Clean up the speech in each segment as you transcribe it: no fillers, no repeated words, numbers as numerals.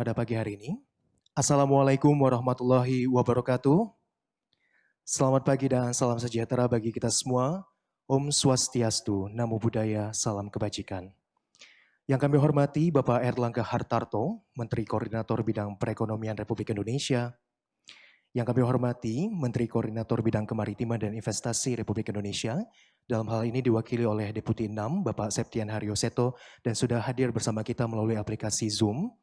pada pagi hari ini. Assalamualaikum warahmatullahi wabarakatuh. Selamat pagi dan salam sejahtera bagi kita semua. Om Swastiastu, Namo Buddhaya, salam kebajikan. Yang kami hormati Bapak Erlangga Hartarto, Menteri Koordinator Bidang Perekonomian Republik Indonesia. Yang kami hormati Menteri Koordinator Bidang Kemaritiman dan Investasi Republik Indonesia. Dalam hal ini diwakili oleh Deputi 6, Bapak Septian Haryoseto, dan sudah hadir bersama kita melalui aplikasi Zoom.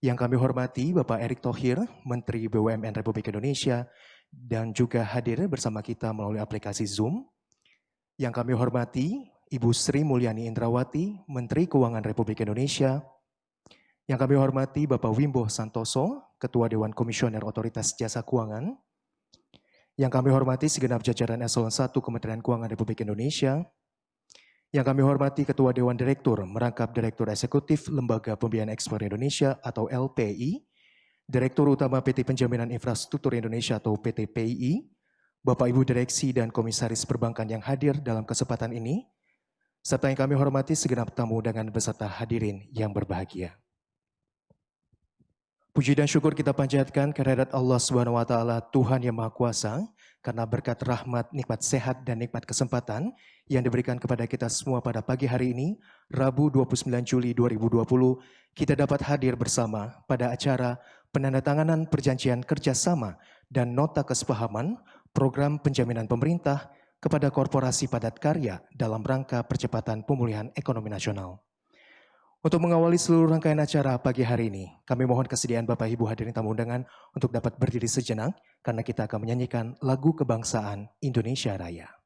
Yang kami hormati Bapak Erick Thohir, Menteri BUMN Republik Indonesia, dan juga hadir bersama kita melalui aplikasi Zoom. Yang kami hormati Ibu Sri Mulyani Indrawati, Menteri Keuangan Republik Indonesia. Yang kami hormati Bapak Wimbo Santoso, Ketua Dewan Komisioner Otoritas Jasa Keuangan. Yang kami hormati segenap jajaran Eselon 1 Kementerian Keuangan Republik Indonesia. Yang kami hormati Ketua Dewan Direktur merangkap Direktur Eksekutif Lembaga Pembiayaan Ekspor Indonesia atau LPI, Direktur Utama PT Penjaminan Infrastruktur Indonesia atau PT PII, Bapak Ibu Direksi dan Komisaris Perbankan yang hadir dalam kesempatan ini, serta yang kami hormati segenap tamu undangan beserta hadirin yang berbahagia. Puji dan syukur kita panjatkan kehadirat Allah Subhanahu wa taala, Tuhan yang Maha Kuasa, karena berkat rahmat, nikmat sehat dan nikmat kesempatan yang diberikan kepada kita semua pada pagi hari ini, Rabu 29 Juli 2020, kita dapat hadir bersama pada acara penandatanganan perjanjian kerjasama dan nota kesepahaman program penjaminan pemerintah kepada korporasi padat karya dalam rangka percepatan pemulihan ekonomi nasional. Untuk mengawali seluruh rangkaian acara pagi hari ini, kami mohon kesediaan Bapak Ibu hadirin tamu undangan untuk dapat berdiri sejenak karena kita akan menyanyikan lagu kebangsaan Indonesia Raya.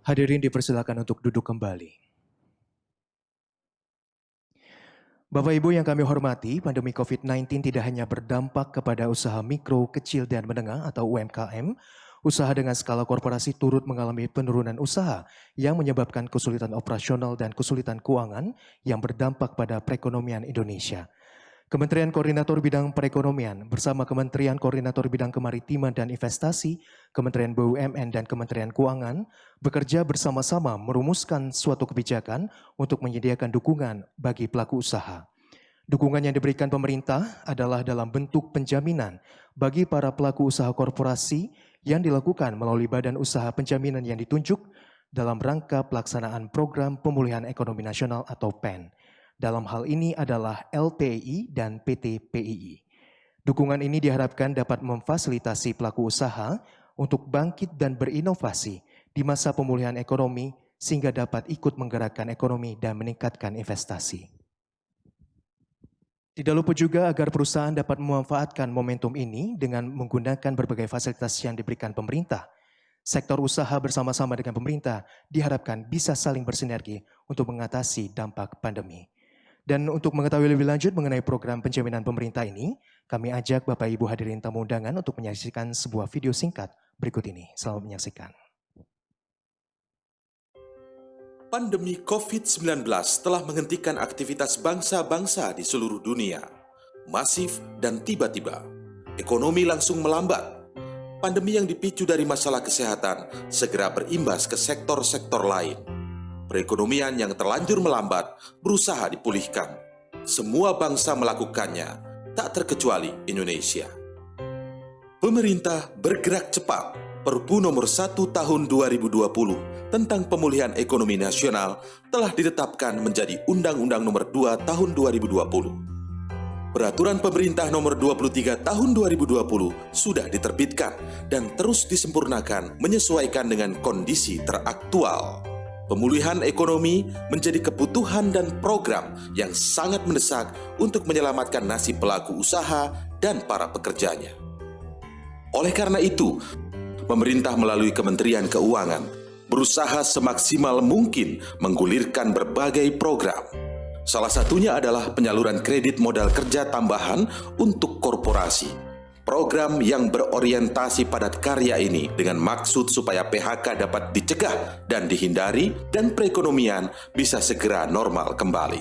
Hadirin dipersilakan untuk duduk kembali. Bapak Ibu yang kami hormati, pandemi COVID-19 tidak hanya berdampak kepada usaha mikro, kecil, dan menengah atau UMKM, usaha dengan skala korporasi turut mengalami penurunan usaha yang menyebabkan kesulitan operasional dan kesulitan keuangan yang berdampak pada perekonomian Indonesia. Kementerian Koordinator Bidang Perekonomian bersama Kementerian Koordinator Bidang Kemaritiman dan Investasi, Kementerian BUMN dan Kementerian Keuangan bekerja bersama-sama merumuskan suatu kebijakan untuk menyediakan dukungan bagi pelaku usaha. Dukungan yang diberikan pemerintah adalah dalam bentuk penjaminan bagi para pelaku usaha korporasi yang dilakukan melalui badan usaha penjaminan yang ditunjuk dalam rangka pelaksanaan program pemulihan ekonomi nasional atau PEN. Dalam hal ini adalah LPI dan PT PII. Dukungan ini diharapkan dapat memfasilitasi pelaku usaha untuk bangkit dan berinovasi di masa pemulihan ekonomi sehingga dapat ikut menggerakkan ekonomi dan meningkatkan investasi. Tidak lupa juga agar perusahaan dapat memanfaatkan momentum ini dengan menggunakan berbagai fasilitas yang diberikan pemerintah, Sektor usaha bersama-sama dengan pemerintah diharapkan bisa saling bersinergi untuk mengatasi dampak pandemi. Dan untuk mengetahui lebih lanjut mengenai program penjaminan pemerintah ini, kami ajak Bapak Ibu hadirin tamu undangan untuk menyaksikan sebuah video singkat berikut ini. Selamat menyaksikan. Pandemi COVID-19 telah menghentikan aktivitas bangsa-bangsa di seluruh dunia. Masif dan tiba-tiba, ekonomi langsung melambat. Pandemi yang dipicu dari masalah kesehatan segera berimbas ke sektor-sektor lain. Perekonomian yang terlanjur melambat berusaha dipulihkan. Semua bangsa melakukannya, tak terkecuali Indonesia. Pemerintah bergerak cepat. Perpu nomor 1 tahun 2020 tentang pemulihan ekonomi nasional telah ditetapkan menjadi Undang-Undang nomor 2 tahun 2020. Peraturan pemerintah nomor 23 tahun 2020 sudah diterbitkan dan terus disempurnakan menyesuaikan dengan kondisi teraktual. Pemulihan ekonomi menjadi kebutuhan dan program yang sangat mendesak untuk menyelamatkan nasib pelaku usaha dan para pekerjanya. Oleh karena itu, pemerintah melalui Kementerian Keuangan berusaha semaksimal mungkin menggulirkan berbagai program. Salah satunya adalah penyaluran kredit modal kerja tambahan untuk korporasi. Program yang berorientasi padat karya ini dengan maksud supaya PHK dapat dicegah dan dihindari dan perekonomian bisa segera normal kembali.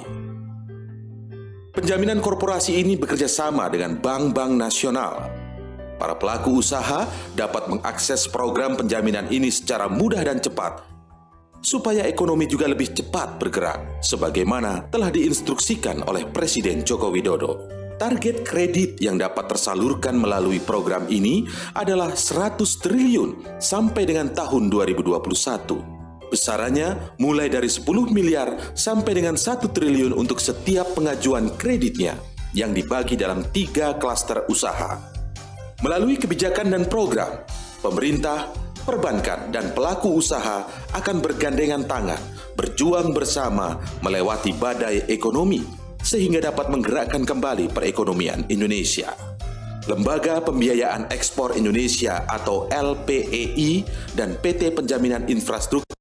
Penjaminan korporasi ini bekerja sama dengan bank-bank nasional. Para pelaku usaha dapat mengakses program penjaminan ini secara mudah dan cepat, supaya ekonomi juga lebih cepat bergerak, sebagaimana telah diinstruksikan oleh Presiden Joko Widodo. Target kredit yang dapat tersalurkan melalui program ini adalah 100 triliun sampai dengan tahun 2021. Besarannya mulai dari 10 miliar sampai dengan 1 triliun untuk setiap pengajuan kreditnya, yang dibagi dalam 3 klaster usaha. Melalui kebijakan dan program, pemerintah, perbankan, dan pelaku usaha akan bergandengan tangan, berjuang bersama melewati badai ekonomi, sehingga dapat menggerakkan kembali perekonomian Indonesia. Lembaga Pembiayaan Ekspor Indonesia atau LPEI dan PT Penjaminan Infrastruktur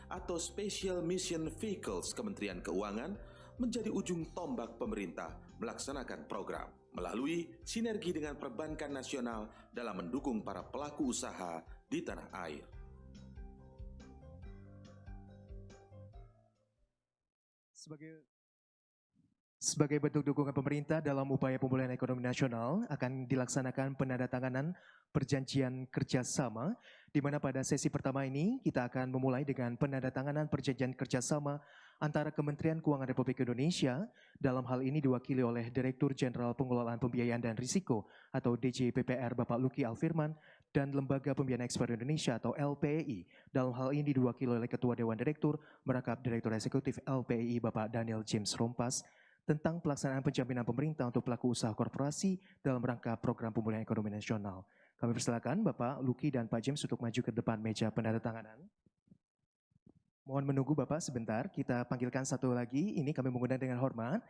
atau Special Mission Vehicles Kementerian Keuangan menjadi ujung tombak pemerintah melaksanakan program melalui sinergi dengan perbankan nasional dalam mendukung para pelaku usaha di tanah air. Sebagai bentuk dukungan pemerintah dalam upaya pemulihan ekonomi nasional, akan dilaksanakan penandatanganan perjanjian kerjasama, di mana pada sesi pertama ini kita akan memulai dengan penandatanganan perjanjian kerjasama antara Kementerian Keuangan Republik Indonesia, dalam hal ini diwakili oleh Direktur Jenderal Pengelolaan Pembiayaan dan Risiko atau DJPPR Bapak Luki Alfirman, dan Lembaga Pembiayaan Ekspor Indonesia atau LPEI. Dalam hal ini diwakili oleh Ketua Dewan Direktur, merangkap Direktur Eksekutif LPEI Bapak Daniel James Rompas, tentang pelaksanaan penjaminan pemerintah untuk pelaku usaha korporasi dalam rangka program pemulihan ekonomi nasional. Kami persilakan Bapak Luki dan Pak James untuk maju ke depan meja penandatanganan. Mohon menunggu Bapak sebentar, kita panggilkan satu lagi. Ini kami mengundang dengan hormat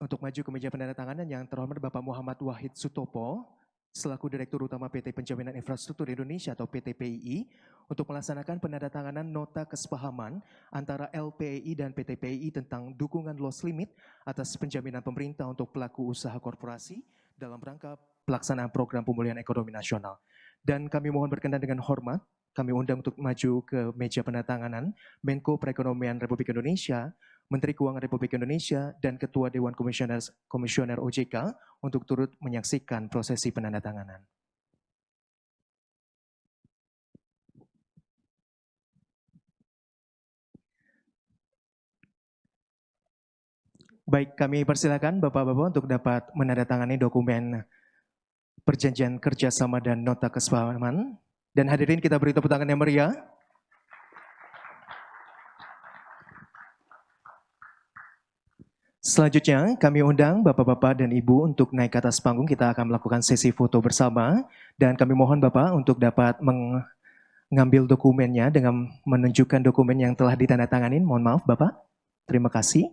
untuk maju ke meja penandatanganan yang terhormat Bapak Muhammad Wahid Sutopo, selaku Direktur Utama PT Penjaminan Infrastruktur Indonesia atau PT PII, untuk melaksanakan penandatanganan nota kesepahaman antara LPEI dan PT PII tentang dukungan loss limit atas penjaminan pemerintah untuk pelaku usaha korporasi dalam rangka pelaksanaan program pemulihan ekonomi nasional. Dan kami mohon berkenan dengan hormat, kami undang untuk maju ke meja penandatanganan Menko Perekonomian Republik Indonesia, Menteri Keuangan Republik Indonesia, dan Ketua Dewan Komisioner OJK untuk turut menyaksikan prosesi penandatanganan. Baik, kami persilakan Bapak-Bapak untuk dapat menandatangani dokumen perjanjian kerjasama dan nota kesepahaman. Dan hadirin, kita beri tepuk tangan yang meriah. Selanjutnya kami undang Bapak-Bapak dan Ibu untuk naik ke atas panggung. Kita akan melakukan sesi foto bersama. Dan kami mohon Bapak untuk dapat mengambil dokumennya dengan menunjukkan dokumen yang telah ditandatanganin. Mohon maaf Bapak. Terima kasih.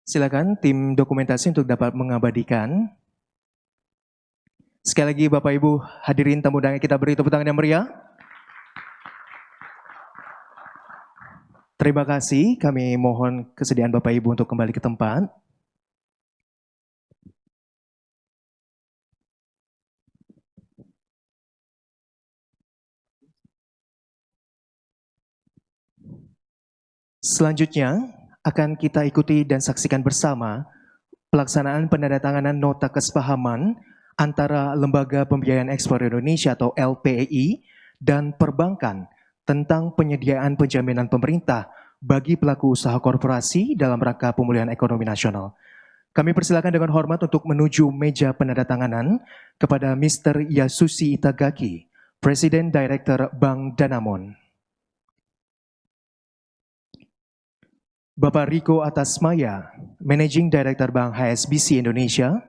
Silakan tim dokumentasi untuk dapat mengabadikan. Sekali lagi Bapak Ibu hadirin tamu undangan, kita beri tepuk tangan yang meriah. Terima kasih, kami mohon kesediaan Bapak Ibu untuk kembali ke tempat. Selanjutnya akan kita ikuti dan saksikan bersama pelaksanaan penandatanganan nota kesepahaman antara Lembaga Pembiayaan Ekspor Indonesia atau LPEI dan perbankan tentang penyediaan penjaminan pemerintah bagi pelaku usaha korporasi dalam rangka pemulihan ekonomi nasional. Kami persilakan dengan hormat untuk menuju meja penandatanganan kepada Mr. Yasushi Itagaki, Presiden Director Bank Danamon. Bapak Riko Atasmaya, Managing Director Bank HSBC Indonesia.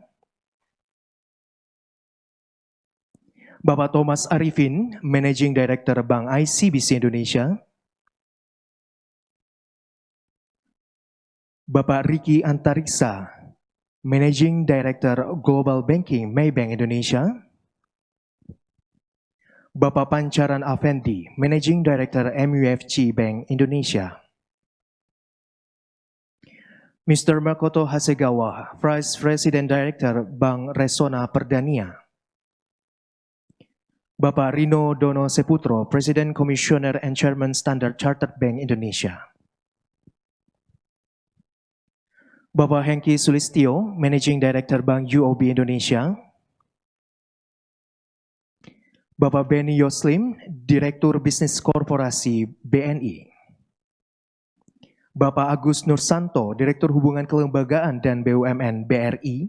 Bapak Thomas Arifin, Managing Director Bank ICBC Indonesia. Bapak Riki Antariksa, Managing Director Global Banking Maybank Indonesia. Bapak Pancaran Afendi, Managing Director MUFG Bank Indonesia. Mr. Makoto Hasegawa, Vice President Director Bank Resona Perdania. Bapak Rino Dono Seputro, President Commissioner and Chairman Standard Chartered Bank Indonesia. Bapak Hengki Sulistyo, Managing Director Bank UOB Indonesia. Bapak Benny Yoslim, Direktur Bisnis Korporasi BNI. Bapak Agus Nursanto, Direktur Hubungan Kelembagaan dan BUMN BRI.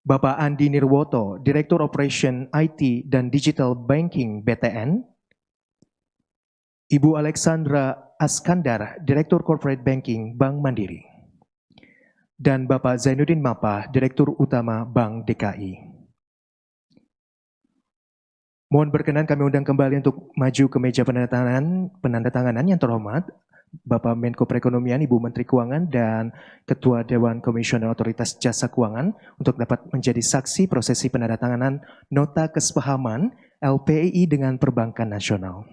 Bapak Andi Nirwoto, Direktur Operation IT dan Digital Banking BTN. Ibu Alexandra Askandar, Direktur Corporate Banking Bank Mandiri. Dan Bapak Zainuddin Mapa, Direktur Utama Bank DKI. Mohon berkenan kami undang kembali untuk maju ke meja penandatanganan yang terhormat Bapak Menko Perekonomian, Ibu Menteri Keuangan, dan Ketua Dewan Komisioner Otoritas Jasa Keuangan untuk dapat menjadi saksi prosesi penandatanganan nota kesepahaman LPEI dengan Perbankan Nasional.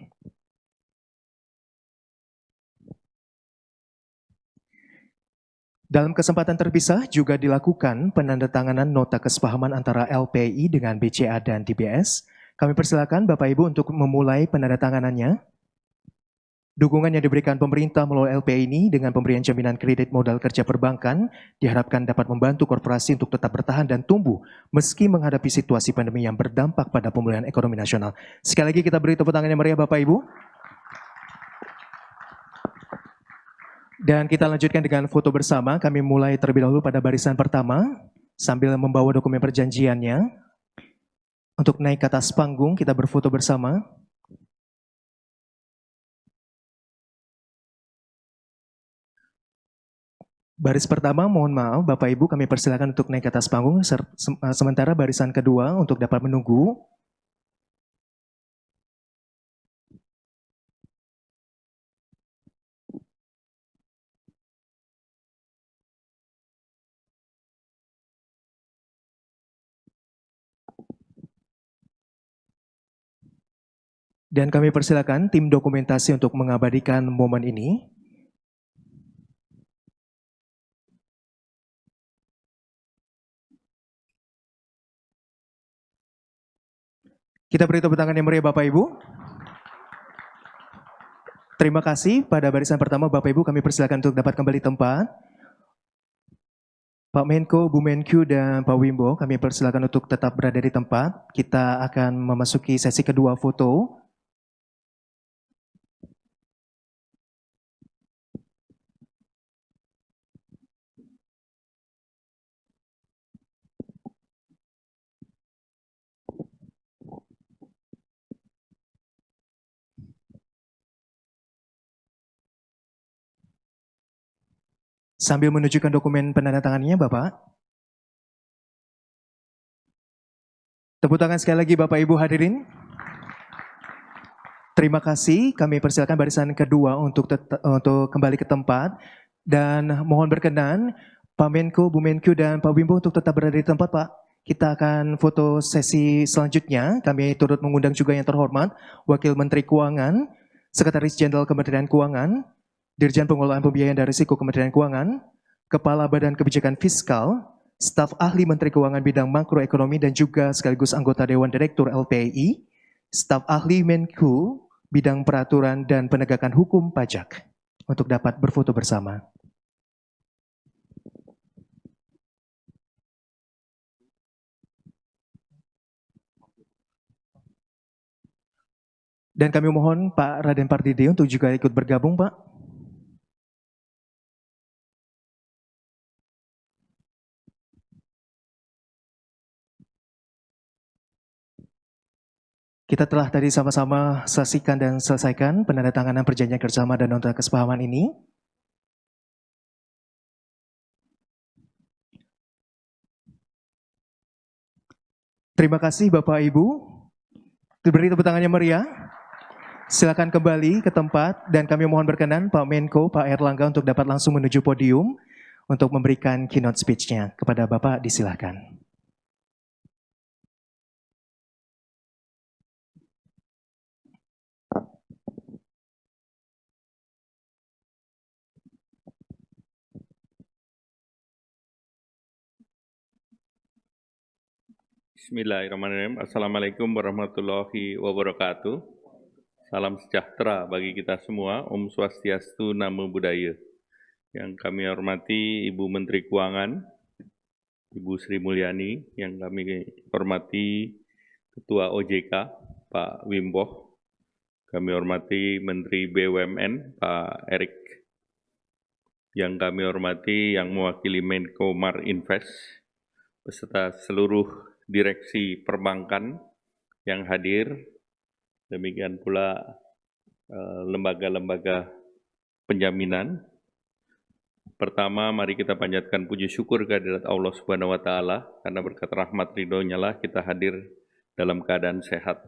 Dalam kesempatan terpisah juga dilakukan penandatanganan nota kesepahaman antara LPEI dengan BCA dan DBS. Kami persilakan Bapak Ibu untuk memulai penandatanganannya. Dukungan yang diberikan pemerintah melalui LPEI ini dengan pemberian jaminan kredit modal kerja perbankan diharapkan dapat membantu korporasi untuk tetap bertahan dan tumbuh meski menghadapi situasi pandemi yang berdampak pada pemulihan ekonomi nasional. Sekali lagi kita beri tepuk tangan yang meriah Bapak Ibu. Dan kita lanjutkan dengan foto bersama. Kami mulai terlebih dahulu pada barisan pertama sambil membawa dokumen perjanjiannya. Untuk naik ke atas panggung kita berfoto bersama. Baris pertama, mohon maaf Bapak Ibu, kami persilakan untuk naik ke atas panggung, sementara barisan kedua untuk dapat menunggu. Dan kami persilakan tim dokumentasi untuk mengabadikan momen ini. Kita beri tepuk tangan yang meriah Bapak Ibu. Terima kasih. Pada barisan pertama Bapak Ibu kami persilakan untuk dapat kembali tempat. Pak Menko, Bu Menkyu, dan Pak Wimbo kami persilakan untuk tetap berada di tempat. Kita akan memasuki sesi kedua foto. Sambil menunjukkan dokumen penandatangannya, Bapak. Tepuk tangan sekali lagi Bapak Ibu hadirin. Terima kasih, kami persilakan barisan kedua untuk kembali ke tempat. Dan mohon berkenan Pak Menko, Bu Menkyu, dan Pak Wimbo untuk tetap berada di tempat, Pak. Kita akan foto sesi selanjutnya. Kami turut mengundang juga yang terhormat Wakil Menteri Keuangan, Sekretaris Jenderal Kementerian Keuangan, Dirjen Pengelolaan Pembiayaan dan Risiko Kementerian Keuangan, Kepala Badan Kebijakan Fiskal, staf ahli Menteri Keuangan bidang makroekonomi dan juga sekaligus anggota Dewan Direktur LPI, staf ahli Menku bidang peraturan dan penegakan hukum pajak untuk dapat berfoto bersama. Dan kami mohon Pak Raden Pardede untuk juga ikut bergabung, Pak. Kita telah tadi sama-sama saksikan dan selesaikan penandatanganan perjanjian kerjasama dan nota kesepahaman ini. Terima kasih Bapak Ibu. Beri tepuk tangannya meriah. Silakan kembali ke tempat dan kami mohon berkenan Pak Menko, Pak Erlangga untuk dapat langsung menuju podium untuk memberikan keynote speech-nya. Kepada Bapak disilakan. Bismillahirrahmanirrahim. Assalamualaikum warahmatullahi wabarakatuh. Salam sejahtera bagi kita semua. Om Swastiastu, Namo Buddhaya. Yang kami hormati Ibu Menteri Keuangan, Ibu Sri Mulyani. Yang kami hormati Ketua OJK, Pak Wimbo. Kami hormati Menteri BUMN, Pak Erik. Yang kami hormati yang mewakili Menko Marinvest, beserta seluruh direksi perbankan yang hadir, demikian pula lembaga-lembaga penjaminan. Pertama, mari kita panjatkan puji syukur kehadirat Allah Subhanahu wa Ta'ala, karena berkat rahmat ridho-Nya lah kita hadir dalam keadaan sehat.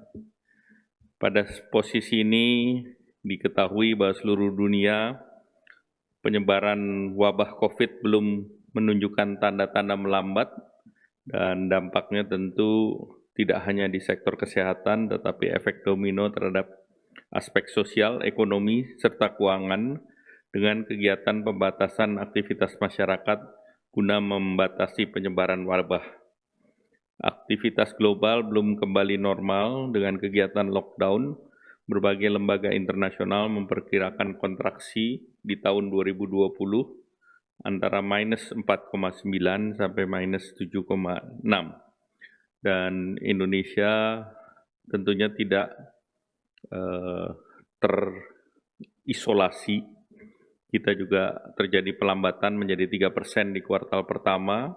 Pada posisi ini diketahui bahwa seluruh dunia penyebaran wabah COVID belum menunjukkan tanda-tanda melambat, dan dampaknya tentu tidak hanya di sektor kesehatan, tetapi efek domino terhadap aspek sosial, ekonomi, serta keuangan dengan kegiatan pembatasan aktivitas masyarakat guna membatasi penyebaran wabah. Aktivitas global belum kembali normal dengan kegiatan lockdown. Berbagai lembaga internasional memperkirakan kontraksi di tahun 2020 antara minus 4,9 sampai minus 7,6. Dan Indonesia tentunya tidak terisolasi. Kita juga terjadi pelambatan menjadi 3% di kuartal pertama,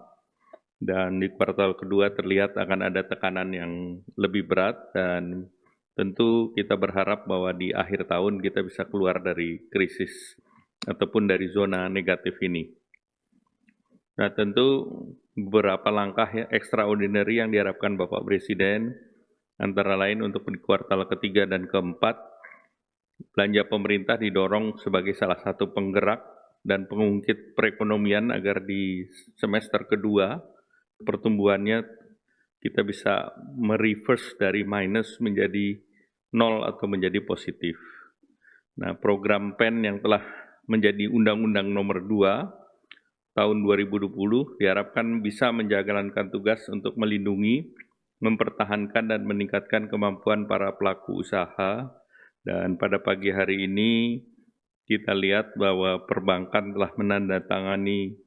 dan di kuartal kedua terlihat akan ada tekanan yang lebih berat, dan tentu kita berharap bahwa di akhir tahun kita bisa keluar dari krisis ataupun dari zona negatif ini. Nah, tentu beberapa langkah extraordinary yang diharapkan Bapak Presiden, antara lain untuk di kuartal ketiga dan keempat, belanja pemerintah didorong sebagai salah satu penggerak dan pengungkit perekonomian agar di semester kedua pertumbuhannya kita bisa mereverse dari minus menjadi nol atau menjadi positif. Nah, program PEN yang telah menjadi Undang-Undang Nomor 2 tahun 2020 diharapkan bisa menjalankan tugas untuk melindungi, mempertahankan, dan meningkatkan kemampuan para pelaku usaha. Dan pada pagi hari ini kita lihat bahwa perbankan telah menandatangani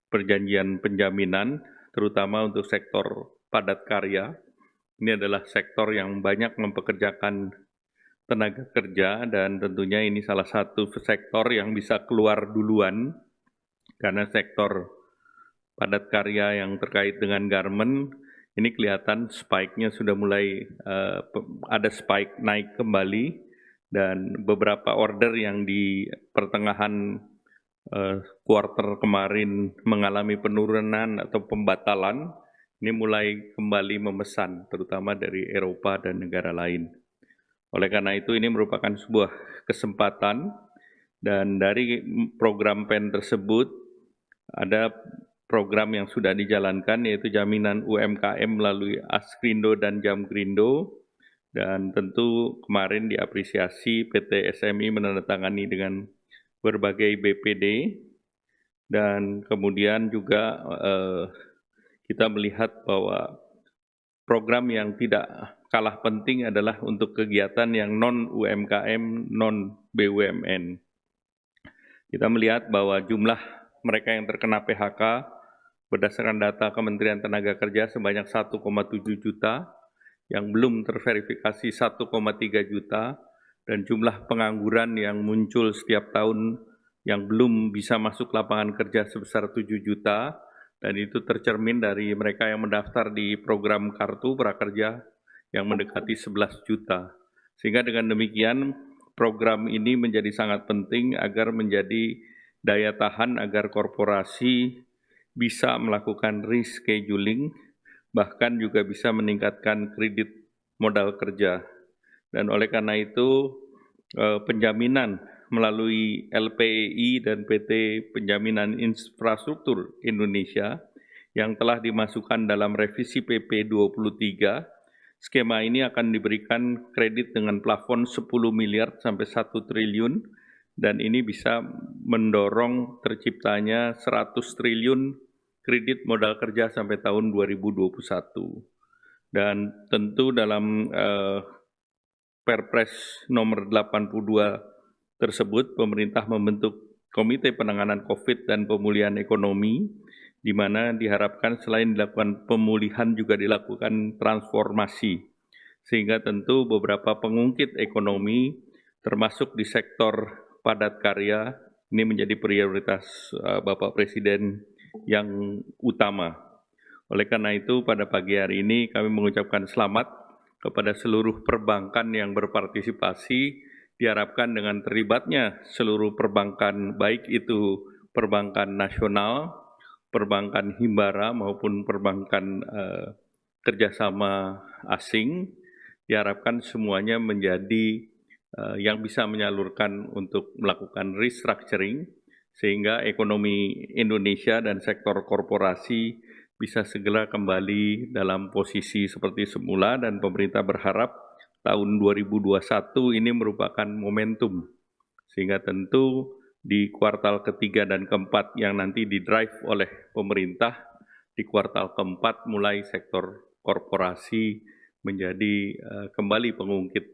perjanjian penjaminan, terutama untuk sektor padat karya. Ini adalah sektor yang banyak mempekerjakan tenaga kerja, dan tentunya ini salah satu sektor yang bisa keluar duluan, karena sektor padat karya yang terkait dengan garment, ini kelihatan spike-nya sudah mulai ada spike naik kembali, dan beberapa order yang di pertengahan kuartal kemarin mengalami penurunan atau pembatalan, ini mulai kembali memesan, terutama dari Eropa dan negara lain. Oleh karena itu, ini merupakan sebuah kesempatan Dan dari program PEN tersebut ada program yang sudah dijalankan yaitu jaminan UMKM melalui Askrindo dan Jamkrindo. Dan tentu kemarin diapresiasi PT SMI menandatangani dengan berbagai BPD. Dan kemudian juga kita melihat bahwa program yang tidak kalah penting adalah untuk kegiatan yang non-UMKM, non-BUMN. Kita melihat bahwa jumlah mereka yang terkena PHK berdasarkan data Kementerian Tenaga Kerja sebanyak 1,7 juta, yang belum terverifikasi 1,3 juta, dan jumlah pengangguran yang muncul setiap tahun yang belum bisa masuk lapangan kerja sebesar 7 juta, dan itu tercermin dari mereka yang mendaftar di program Kartu Prakerja yang mendekati 11 juta. Sehingga dengan demikian program ini menjadi sangat penting agar menjadi daya tahan agar korporasi bisa melakukan rescheduling, bahkan juga bisa meningkatkan kredit modal kerja. Dan oleh karena itu penjaminan melalui LPEI dan PT Penjaminan Infrastruktur Indonesia yang telah dimasukkan dalam revisi PP 23, skema ini akan diberikan kredit dengan plafon 10 miliar sampai 1 triliun, dan ini bisa mendorong terciptanya 100 triliun kredit modal kerja sampai tahun 2021. Dan tentu dalam Perpres nomor 82 tersebut, pemerintah membentuk Komite Penanganan COVID dan Pemulihan Ekonomi, di mana diharapkan selain dilakukan pemulihan juga dilakukan transformasi, sehingga tentu beberapa pengungkit ekonomi, termasuk di sektor padat karya, ini menjadi prioritas Bapak Presiden yang utama. Oleh karena itu, pada pagi hari ini kami mengucapkan selamat kepada seluruh perbankan yang berpartisipasi. Diharapkan dengan terlibatnya seluruh perbankan, baik itu perbankan nasional, perbankan himbara maupun perbankan kerjasama asing, diharapkan semuanya menjadi yang bisa menyalurkan untuk melakukan restructuring, sehingga ekonomi Indonesia dan sektor korporasi bisa segera kembali dalam posisi seperti semula, dan pemerintah berharap tahun 2021 ini merupakan momentum, sehingga tentu di kuartal ketiga dan keempat yang nanti didrive oleh pemerintah, di kuartal keempat mulai sektor korporasi menjadi kembali pengungkit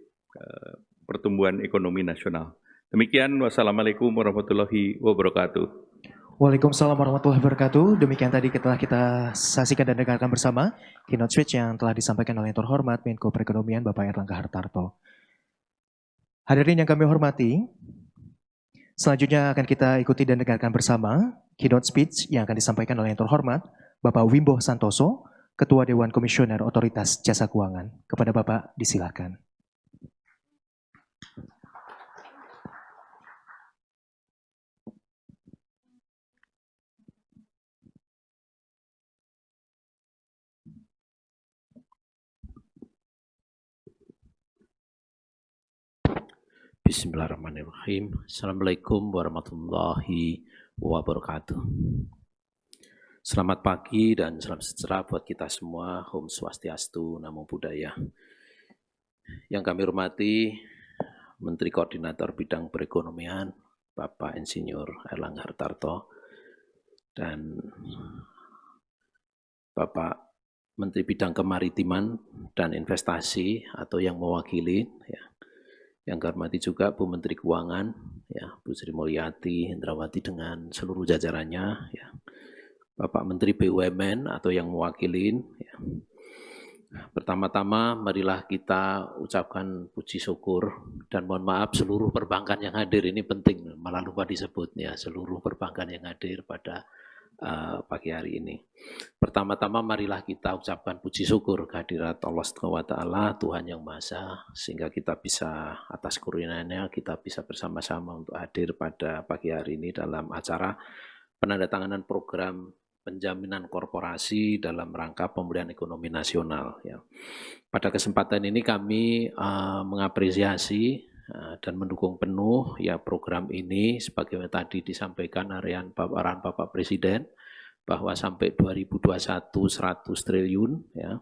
pertumbuhan ekonomi nasional. Demikian, wassalamualaikum warahmatullahi wabarakatuh. Waalaikumsalam warahmatullahi wabarakatuh. Demikian tadi kita saksikan dan dengarkan bersama keynote speech yang telah disampaikan oleh yang terhormat Menko Perekonomian Bapak Erlangga Hartarto. Hadirin yang kami hormati, selanjutnya akan kita ikuti dan dengarkan bersama keynote speech yang akan disampaikan oleh yang terhormat Bapak Wimbo Santoso, Ketua Dewan Komisioner Otoritas Jasa Keuangan. Kepada Bapak disilakan. Bismillahirrahmanirrahim. Assalamualaikum warahmatullahi wabarakatuh. Selamat pagi dan salam sejahtera buat kita semua. Om Swastiastu, Namo Buddhaya. Yang kami hormati Menteri Koordinator Bidang Perekonomian, Bapak Insinyur Erlangga Hartarto, dan Bapak Menteri Bidang Kemaritiman dan Investasi atau yang mewakili, ya. Yang kami hormati juga Bu Menteri Keuangan, ya, Bu Sri Mulyati Indrawati dengan seluruh jajarannya, ya. Bapak Menteri BUMN atau yang mewakilin, ya. Pertama-tama marilah kita ucapkan puji syukur dan mohon maaf seluruh perbankan yang hadir, ini penting, malah lupa disebutnya, seluruh perbankan yang hadir pada pagi hari ini. Pertama-tama marilah kita ucapkan puji syukur kehadirat Allah SWT, Tuhan Yang Maha Esa, sehingga kita bisa atas kurnianya kita bisa bersama-sama untuk hadir pada pagi hari ini dalam acara penandatanganan program penjaminan korporasi dalam rangka pemulihan ekonomi nasional. Ya. Pada kesempatan ini kami mengapresiasi dan mendukung penuh ya program ini sebagaimana tadi disampaikan arahan Bapak Presiden bahwa sampai 2021 100 triliun ya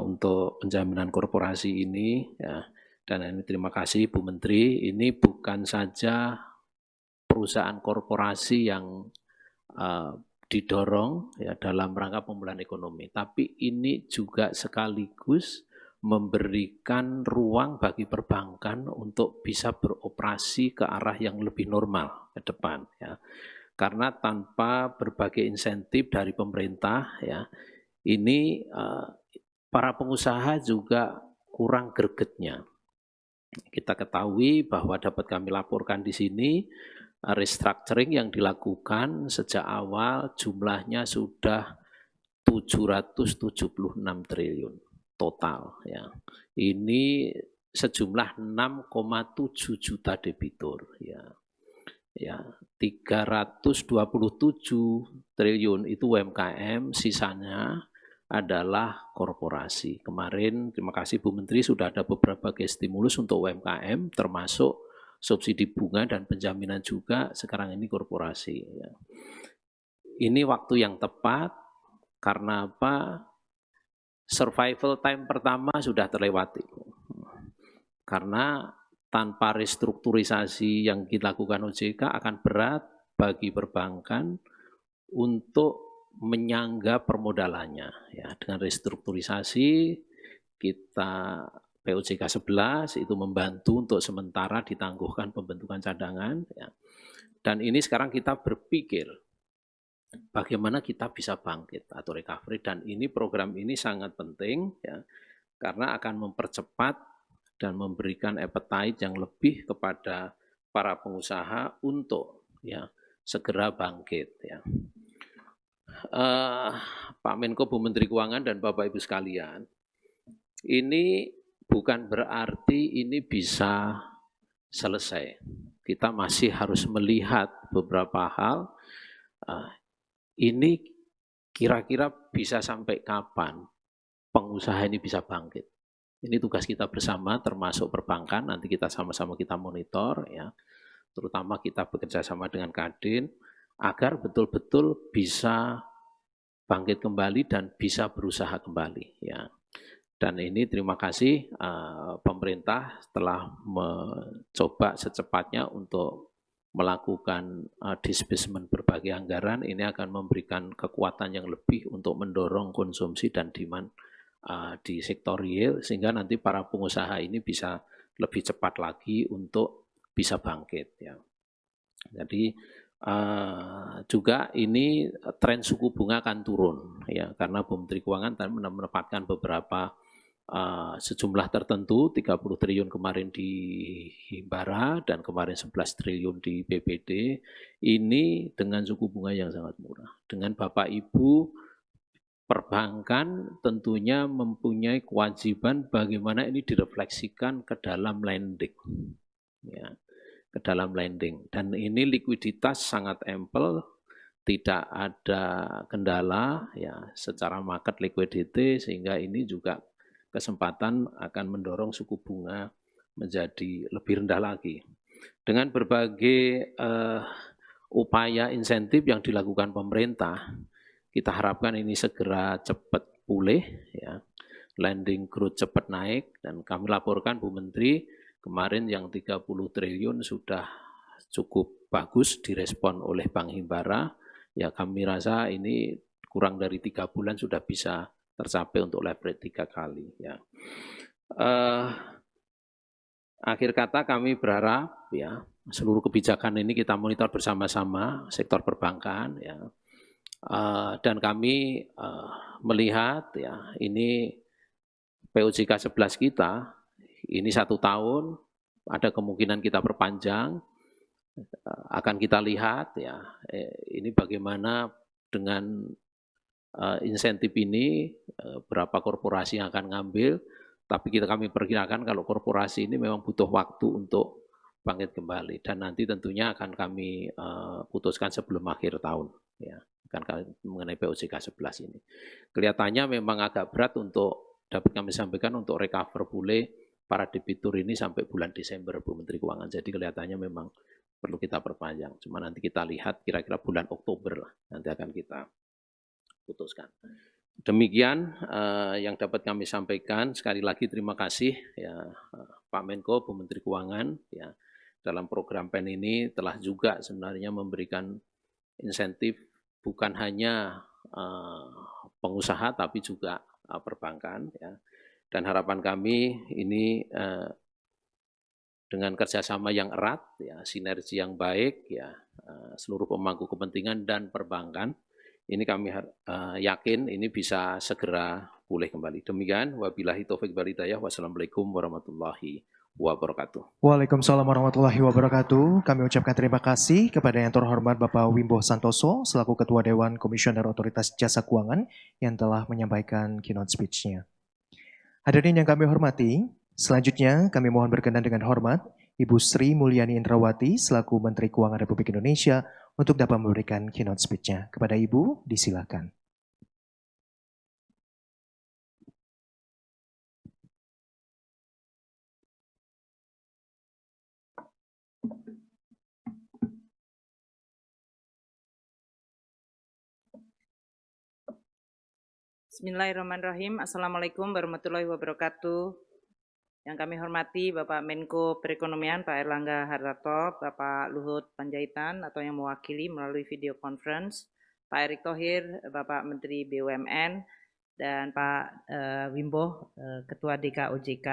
untuk penjaminan korporasi ini ya. Dan ini terima kasih Bu Menteri, ini bukan saja perusahaan korporasi yang didorong ya dalam rangka pemulihan ekonomi, tapi ini juga sekaligus memberikan ruang bagi perbankan untuk bisa beroperasi ke arah yang lebih normal ke depan ya. Karena tanpa berbagai insentif dari pemerintah ya, ini para pengusaha juga kurang gregetnya. Kita ketahui bahwa dapat kami laporkan di sini restructuring yang dilakukan sejak awal jumlahnya sudah 776 triliun total ya. Ini sejumlah 6,7 juta debitur ya. Ya, 327 triliun itu UMKM, sisanya adalah korporasi. Kemarin terima kasih Bu Menteri sudah ada beberapa stimulus untuk UMKM termasuk subsidi bunga dan penjaminan juga, sekarang ini korporasi ya. Ini waktu yang tepat karena apa? Survival time pertama sudah terlewati. Karena tanpa restrukturisasi yang dilakukan OJK akan berat bagi perbankan untuk menyangga permodalannya ya. Dengan restrukturisasi kita POJK 11 itu membantu untuk sementara ditangguhkan pembentukan cadangan ya. Dan ini sekarang kita berpikir bagaimana kita bisa bangkit atau recovery, dan ini program ini sangat penting ya karena akan mempercepat dan memberikan appetite yang lebih kepada para pengusaha untuk ya segera bangkit ya. Pak Menko, Bu Menteri Keuangan dan Bapak Ibu sekalian, ini bukan berarti ini bisa selesai. Kita masih harus melihat beberapa hal. Ini kira-kira bisa sampai kapan pengusaha ini bisa bangkit. Ini tugas kita bersama termasuk perbankan, nanti kita sama-sama kita monitor ya. Terutama kita bekerja sama dengan Kadin agar betul-betul bisa bangkit kembali dan bisa berusaha kembali ya. Dan ini terima kasih pemerintah telah mencoba secepatnya untuk melakukan disbursement berbagai anggaran. Ini akan memberikan kekuatan yang lebih untuk mendorong konsumsi dan demand di sektor real, sehingga nanti para pengusaha ini bisa lebih cepat lagi untuk bisa bangkit ya. Jadi juga ini tren suku bunga akan turun ya, karena Bu Menteri Keuangan tadi menempatkan beberapa sejumlah tertentu, 30 triliun kemarin di Himbara dan kemarin 11 triliun di BPD, ini dengan suku bunga yang sangat murah. Dengan Bapak Ibu perbankan tentunya mempunyai kewajiban bagaimana ini direfleksikan ke dalam lending ya, ke dalam lending, dan ini likuiditas sangat ample, tidak ada kendala ya secara market liquidity, sehingga ini juga kesempatan akan mendorong suku bunga menjadi lebih rendah lagi. Dengan berbagai upaya insentif yang dilakukan pemerintah, kita harapkan ini segera cepat pulih ya, lending growth cepat naik, dan kami laporkan Bu Menteri kemarin yang 30 triliun sudah cukup bagus direspon oleh Bank Himbara ya. Kami rasa ini kurang dari 3 bulan sudah bisa tercapai untuk leverage 3 kali ya. Akhir kata kami berharap ya seluruh kebijakan ini kita monitor bersama-sama sektor perbankan ya. Dan kami melihat ya ini POJK 11 kita ini 1 tahun, ada kemungkinan kita perpanjang, akan kita lihat ya ini bagaimana dengan insentif ini, berapa korporasi yang akan ngambil, tapi kami perkirakan kalau korporasi ini memang butuh waktu untuk bangkit kembali, dan nanti tentunya akan kami putuskan sebelum akhir tahun ya, akan mengenai POJK 11 ini. Kelihatannya memang agak berat untuk dapat kami sampaikan untuk recover pulih para debitur ini sampai bulan Desember, Bu Menteri Keuangan. Jadi kelihatannya memang perlu kita perpanjang. Cuma nanti kita lihat kira-kira bulan Oktober lah, nanti akan kita putuskan. Demikian yang dapat kami sampaikan. Sekali lagi terima kasih ya Pak Menko, Bu Menteri Keuangan ya dalam program PEN ini telah juga sebenarnya memberikan insentif bukan hanya pengusaha tapi juga perbankan ya. Dan harapan kami ini dengan kerjasama yang erat, ya, sinergi yang baik, ya, seluruh pemangku kepentingan dan perbankan, ini kami yakin ini bisa segera pulih kembali. Demikian, wabillahi taufiq wal hidayah, wassalamualaikum warahmatullahi wabarakatuh. Waalaikumsalam warahmatullahi wabarakatuh. Kami ucapkan terima kasih kepada yang terhormat Bapak Wimbo Santoso selaku Ketua Dewan Komisioner Otoritas Jasa Keuangan yang telah menyampaikan keynote speech-nya. Hadirin yang kami hormati, selanjutnya kami mohon berkenan dengan hormat Ibu Sri Mulyani Indrawati selaku Menteri Keuangan Republik Indonesia untuk dapat memberikan keynote speech-nya. Kepada Ibu, disilakan. Bismillahirrahmanirrahim. Assalamualaikum warahmatullahi wabarakatuh. Yang kami hormati Bapak Menko Perekonomian Pak Erlangga Hartarto, Bapak Luhut Panjaitan atau yang mewakili melalui video conference, Pak Erick Thohir, Bapak Menteri BUMN, dan Pak Wimbo, Ketua DKOJK,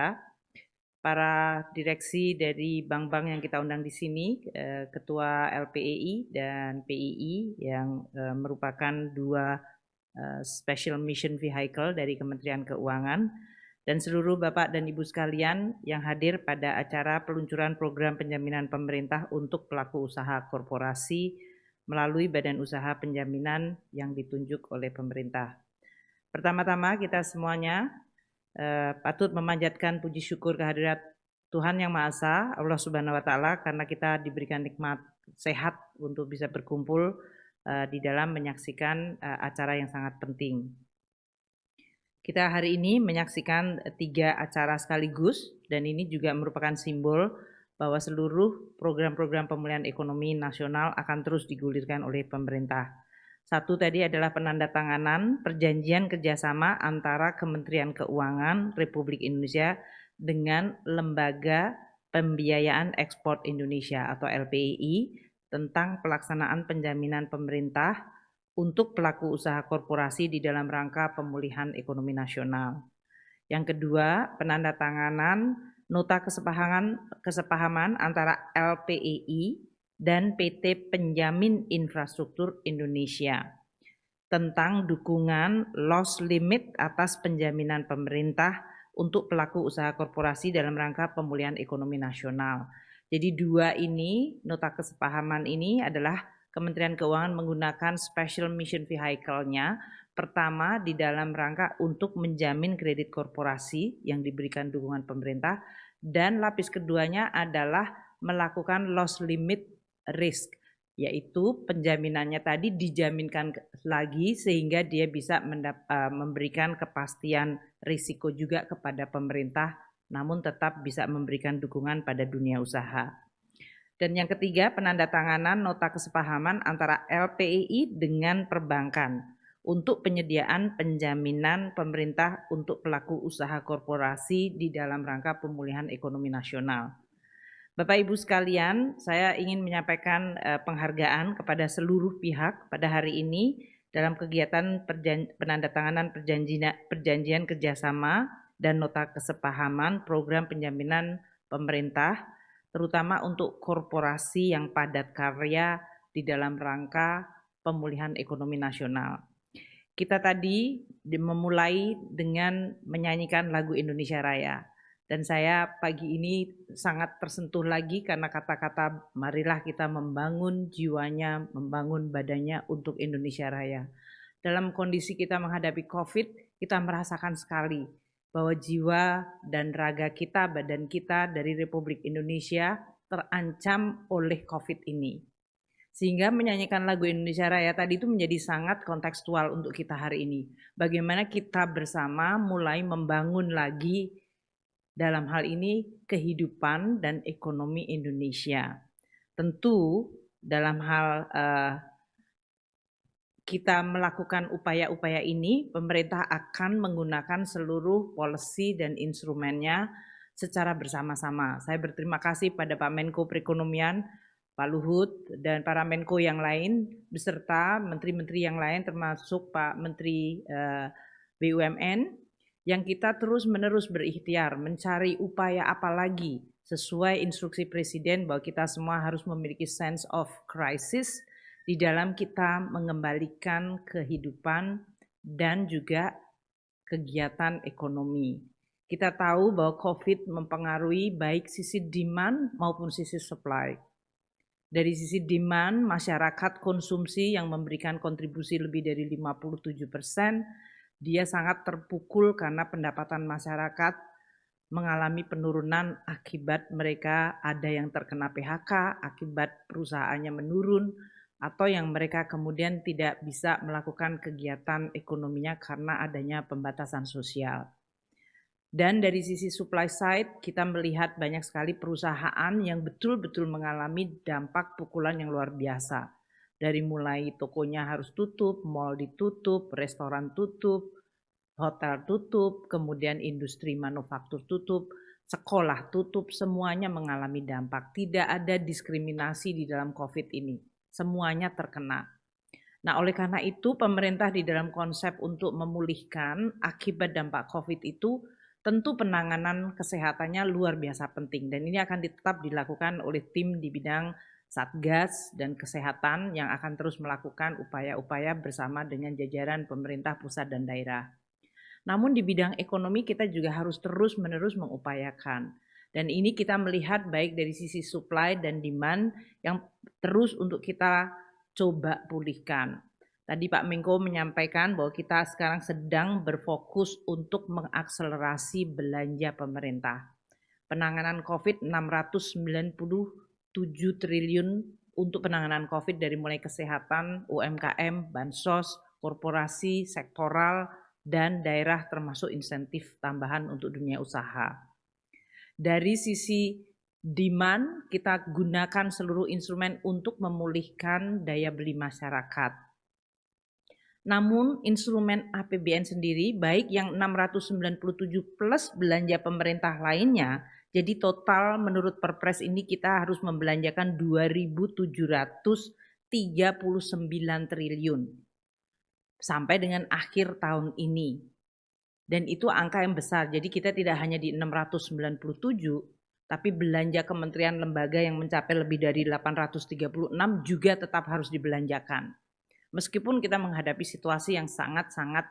para direksi dari bank-bank yang kita undang di sini, Ketua LPEI dan PII yang merupakan dua Special Mission Vehicle dari Kementerian Keuangan, dan seluruh Bapak dan Ibu sekalian yang hadir pada acara peluncuran program penjaminan pemerintah untuk pelaku usaha korporasi melalui badan usaha penjaminan yang ditunjuk oleh pemerintah. Pertama-tama kita semuanya patut memanjatkan puji syukur kehadirat Tuhan Yang Maha Esa, Allah Subhanahu wa Ta'ala, karena kita diberikan nikmat sehat untuk bisa berkumpul di dalam menyaksikan acara yang sangat penting. Kita hari ini menyaksikan 3 acara sekaligus, dan ini juga merupakan simbol bahwa seluruh program-program pemulihan ekonomi nasional akan terus digulirkan oleh pemerintah. Satu tadi adalah penandatanganan perjanjian kerjasama antara Kementerian Keuangan Republik Indonesia dengan Lembaga Pembiayaan Ekspor Indonesia atau LPEI tentang pelaksanaan penjaminan pemerintah untuk pelaku usaha korporasi di dalam rangka pemulihan ekonomi nasional. Yang kedua, penandatanganan nota kesepahaman antara LPEI dan PT Penjamin Infrastruktur Indonesia tentang dukungan loss limit atas penjaminan pemerintah untuk pelaku usaha korporasi dalam rangka pemulihan ekonomi nasional. Jadi dua ini, nota kesepahaman ini adalah Kementerian Keuangan menggunakan Special Mission Vehicle-nya. Pertama, di dalam rangka untuk menjamin kredit korporasi yang diberikan dukungan pemerintah. Dan lapis keduanya adalah melakukan loss limit risk, yaitu penjaminannya tadi dijaminkan lagi sehingga dia bisa memberikan kepastian risiko juga kepada pemerintah, namun tetap bisa memberikan dukungan pada dunia usaha. Dan yang ketiga, penandatanganan nota kesepahaman antara LPEI dengan perbankan untuk penyediaan penjaminan pemerintah untuk pelaku usaha korporasi di dalam rangka pemulihan ekonomi nasional. Bapak Ibu sekalian, saya ingin menyampaikan penghargaan kepada seluruh pihak pada hari ini dalam kegiatan penandatanganan perjanjian kerjasama dan nota kesepahaman program penjaminan pemerintah, terutama untuk korporasi yang padat karya di dalam rangka pemulihan ekonomi nasional. Kita tadi memulai dengan menyanyikan lagu Indonesia Raya. Dan saya pagi ini sangat tersentuh lagi karena kata-kata marilah kita membangun jiwanya, membangun badannya untuk Indonesia Raya. Dalam kondisi kita menghadapi COVID, kita merasakan sekali bahwa jiwa dan raga kita, badan kita dari Republik Indonesia terancam oleh COVID ini. Sehingga menyanyikan lagu Indonesia Raya tadi itu menjadi sangat kontekstual untuk kita hari ini. Bagaimana kita bersama mulai membangun lagi dalam hal ini kehidupan dan ekonomi Indonesia. Tentu dalam hal kita melakukan upaya-upaya ini, pemerintah akan menggunakan seluruh policy dan instrumennya secara bersama-sama. Saya berterima kasih pada Pak Menko Perekonomian, Pak Luhut, dan para Menko yang lain, beserta menteri-menteri yang lain termasuk Pak Menteri BUMN, yang kita terus-menerus berikhtiar mencari upaya apa lagi sesuai instruksi Presiden bahwa kita semua harus memiliki sense of crisis di dalam kita mengembalikan kehidupan dan juga kegiatan ekonomi. Kita tahu bahwa COVID mempengaruhi baik sisi demand maupun sisi supply. Dari sisi demand, masyarakat konsumsi yang memberikan kontribusi lebih dari 57%, dia sangat terpukul karena pendapatan masyarakat mengalami penurunan akibat mereka ada yang terkena PHK, akibat perusahaannya menurun, atau yang mereka kemudian tidak bisa melakukan kegiatan ekonominya karena adanya pembatasan sosial. Dan dari sisi supply side, kita melihat banyak sekali perusahaan yang betul-betul mengalami dampak pukulan yang luar biasa. Dari mulai tokonya harus tutup, mal ditutup, restoran tutup, hotel tutup, kemudian industri manufaktur tutup, sekolah tutup, semuanya mengalami dampak. Tidak ada diskriminasi di dalam COVID ini, semuanya terkena. Nah, oleh karena itu pemerintah di dalam konsep untuk memulihkan akibat dampak COVID itu, tentu penanganan kesehatannya luar biasa penting, dan ini akan tetap dilakukan oleh tim di bidang Satgas dan Kesehatan yang akan terus melakukan upaya-upaya bersama dengan jajaran pemerintah pusat dan daerah. Namun di bidang ekonomi kita juga harus terus-menerus mengupayakan. Dan ini kita melihat baik dari sisi supply dan demand yang terus untuk kita coba pulihkan. Tadi Pak Menko menyampaikan bahwa kita sekarang sedang berfokus untuk mengakselerasi belanja pemerintah. Penanganan COVID 697 triliun untuk penanganan COVID dari mulai kesehatan, UMKM, bansos, korporasi, sektoral, dan daerah termasuk insentif tambahan untuk dunia usaha. Dari sisi demand, kita gunakan seluruh instrumen untuk memulihkan daya beli masyarakat. Namun instrumen APBN sendiri, baik yang 697 plus belanja pemerintah lainnya, jadi total menurut Perpres ini kita harus membelanjakan 2.739 triliun sampai dengan akhir tahun ini. Dan itu angka yang besar, jadi kita tidak hanya di 697, tapi belanja kementerian lembaga yang mencapai lebih dari 836 juga tetap harus dibelanjakan. Meskipun kita menghadapi situasi yang sangat-sangat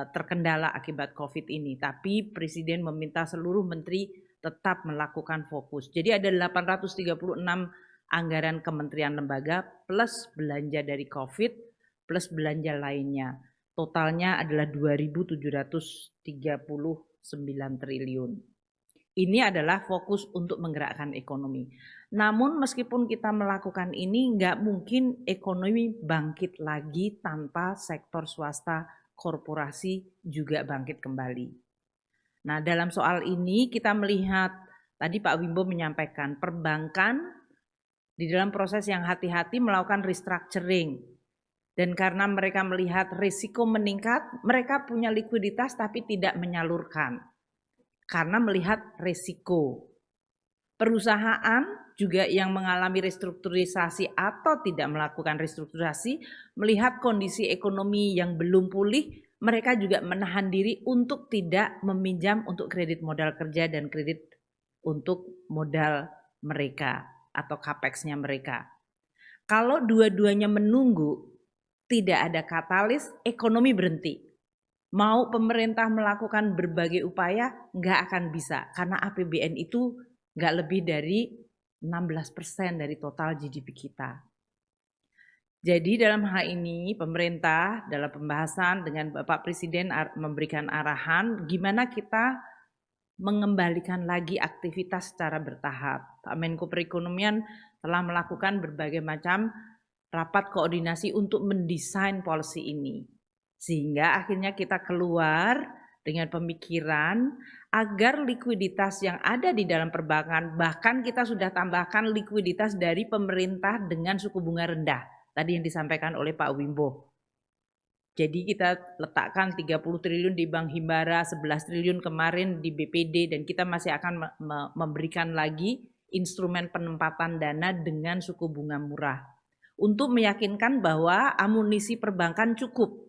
terkendala akibat COVID ini, tapi Presiden meminta seluruh menteri tetap melakukan fokus. Jadi ada 836 anggaran kementerian lembaga plus belanja dari COVID plus belanja lainnya. Totalnya adalah 2.739 triliun. Ini adalah fokus untuk menggerakkan ekonomi. Namun meskipun kita melakukan ini, nggak mungkin ekonomi bangkit lagi tanpa sektor swasta, korporasi juga bangkit kembali. Nah, dalam soal ini kita melihat, tadi Pak Wimbo menyampaikan, perbankan di dalam proses yang hati-hati melakukan restructuring. Dan karena mereka melihat risiko meningkat, mereka punya likuiditas tapi tidak menyalurkan. Karena melihat risiko. Perusahaan juga yang mengalami restrukturisasi atau tidak melakukan restrukturisasi, melihat kondisi ekonomi yang belum pulih, mereka juga menahan diri untuk tidak meminjam untuk kredit modal kerja dan kredit untuk modal mereka atau capex-nya mereka. Kalau dua-duanya menunggu, tidak ada katalis, ekonomi berhenti. Mau pemerintah melakukan berbagai upaya, nggak akan bisa. Karena APBN itu nggak lebih dari 16% dari total GDP kita. Jadi dalam hal ini pemerintah dalam pembahasan dengan Bapak Presiden memberikan arahan gimana kita mengembalikan lagi aktivitas secara bertahap. Pak Menko Perekonomian telah melakukan berbagai macam rapat koordinasi untuk mendesain policy ini. Sehingga akhirnya kita keluar dengan pemikiran agar likuiditas yang ada di dalam perbankan, bahkan kita sudah tambahkan likuiditas dari pemerintah dengan suku bunga rendah, tadi yang disampaikan oleh Pak Wimbo. Jadi kita letakkan 30 triliun di Bank Himbara, 11 triliun kemarin di BPD, dan kita masih akan memberikan lagi instrumen penempatan dana dengan suku bunga murah. Untuk meyakinkan bahwa amunisi perbankan cukup,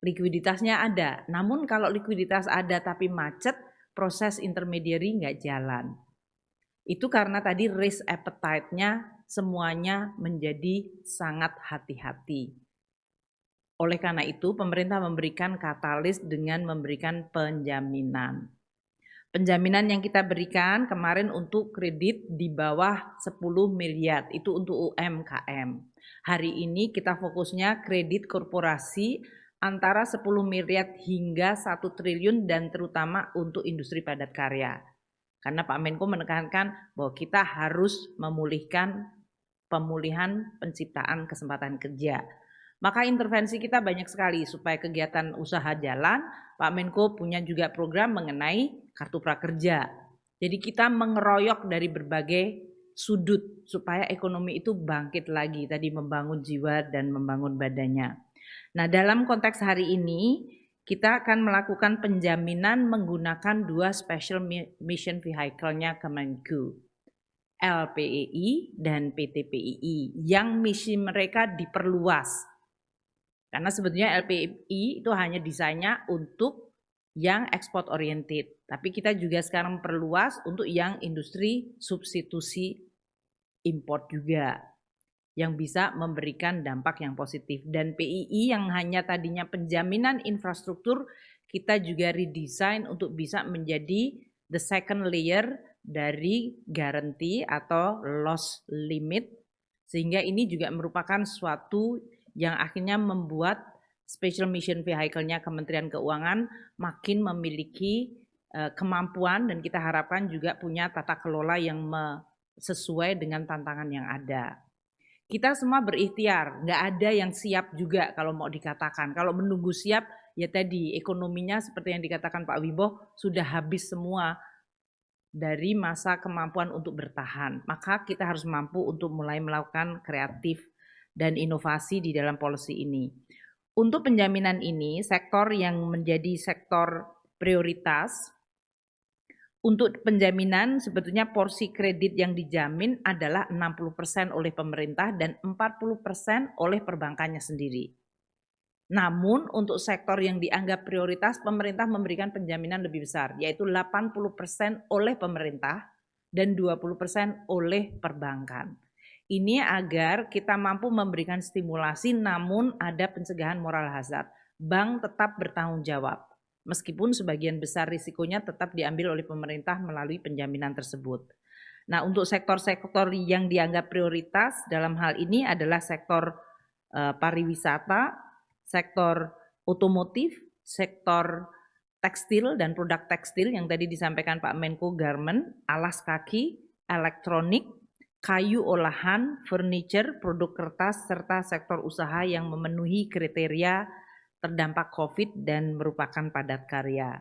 likuiditasnya ada. Namun kalau likuiditas ada tapi macet, proses intermediary nggak jalan. Itu karena tadi risk appetite-nya semuanya menjadi sangat hati-hati. Oleh karena itu, pemerintah memberikan katalis dengan memberikan penjaminan. Penjaminan yang kita berikan kemarin untuk kredit di bawah 10 miliar, itu untuk UMKM. Hari ini kita fokusnya kredit korporasi antara 10 miliar hingga 1 triliun dan terutama untuk industri padat karya. Karena Pak Menko menekankan bahwa kita harus memulihkan pemulihan penciptaan kesempatan kerja. Maka intervensi kita banyak sekali supaya kegiatan usaha jalan. Pak Menko punya juga program mengenai kartu prakerja. Jadi kita mengeroyok dari berbagai sudut supaya ekonomi itu bangkit lagi, tadi membangun jiwa dan membangun badannya. Nah, dalam konteks hari ini kita akan melakukan penjaminan menggunakan 2 special mission vehicle-nya Kemenku, LPEI dan PTPII, yang misi mereka diperluas. Karena sebetulnya LPI itu hanya desainnya untuk yang ekspor oriented. Tapi kita juga sekarang perluas untuk yang industri substitusi import juga. Yang bisa memberikan dampak yang positif. Dan PII yang hanya tadinya penjaminan infrastruktur, kita juga redesign untuk bisa menjadi the second layer dari guarantee atau loss limit. Sehingga ini juga merupakan suatu yang akhirnya membuat special mission vehicle-nya Kementerian Keuangan makin memiliki kemampuan, dan kita harapkan juga punya tata kelola yang sesuai dengan tantangan yang ada. Kita semua berikhtiar, nggak ada yang siap juga kalau mau dikatakan. Kalau menunggu siap, ya tadi ekonominya seperti yang dikatakan Pak Wibowo sudah habis semua dari masa kemampuan untuk bertahan. Maka kita harus mampu untuk mulai melakukan kreatif dan inovasi di dalam policy ini. Untuk penjaminan ini, sektor yang menjadi sektor prioritas, untuk penjaminan sebetulnya porsi kredit yang dijamin adalah 60% oleh pemerintah dan 40% oleh perbankannya sendiri. Namun untuk sektor yang dianggap prioritas, pemerintah memberikan penjaminan lebih besar, yaitu 80% oleh pemerintah dan 20% oleh perbankan. Ini agar kita mampu memberikan stimulasi namun ada pencegahan moral hazard. Bank tetap bertanggung jawab, meskipun sebagian besar risikonya tetap diambil oleh pemerintah melalui penjaminan tersebut. Nah, untuk sektor-sektor yang dianggap prioritas dalam hal ini adalah sektor pariwisata, sektor otomotif, sektor tekstil dan produk tekstil yang tadi disampaikan Pak Menko, garment, alas kaki, elektronik, kayu olahan, furniture, produk kertas, serta sektor usaha yang memenuhi kriteria terdampak COVID dan merupakan padat karya.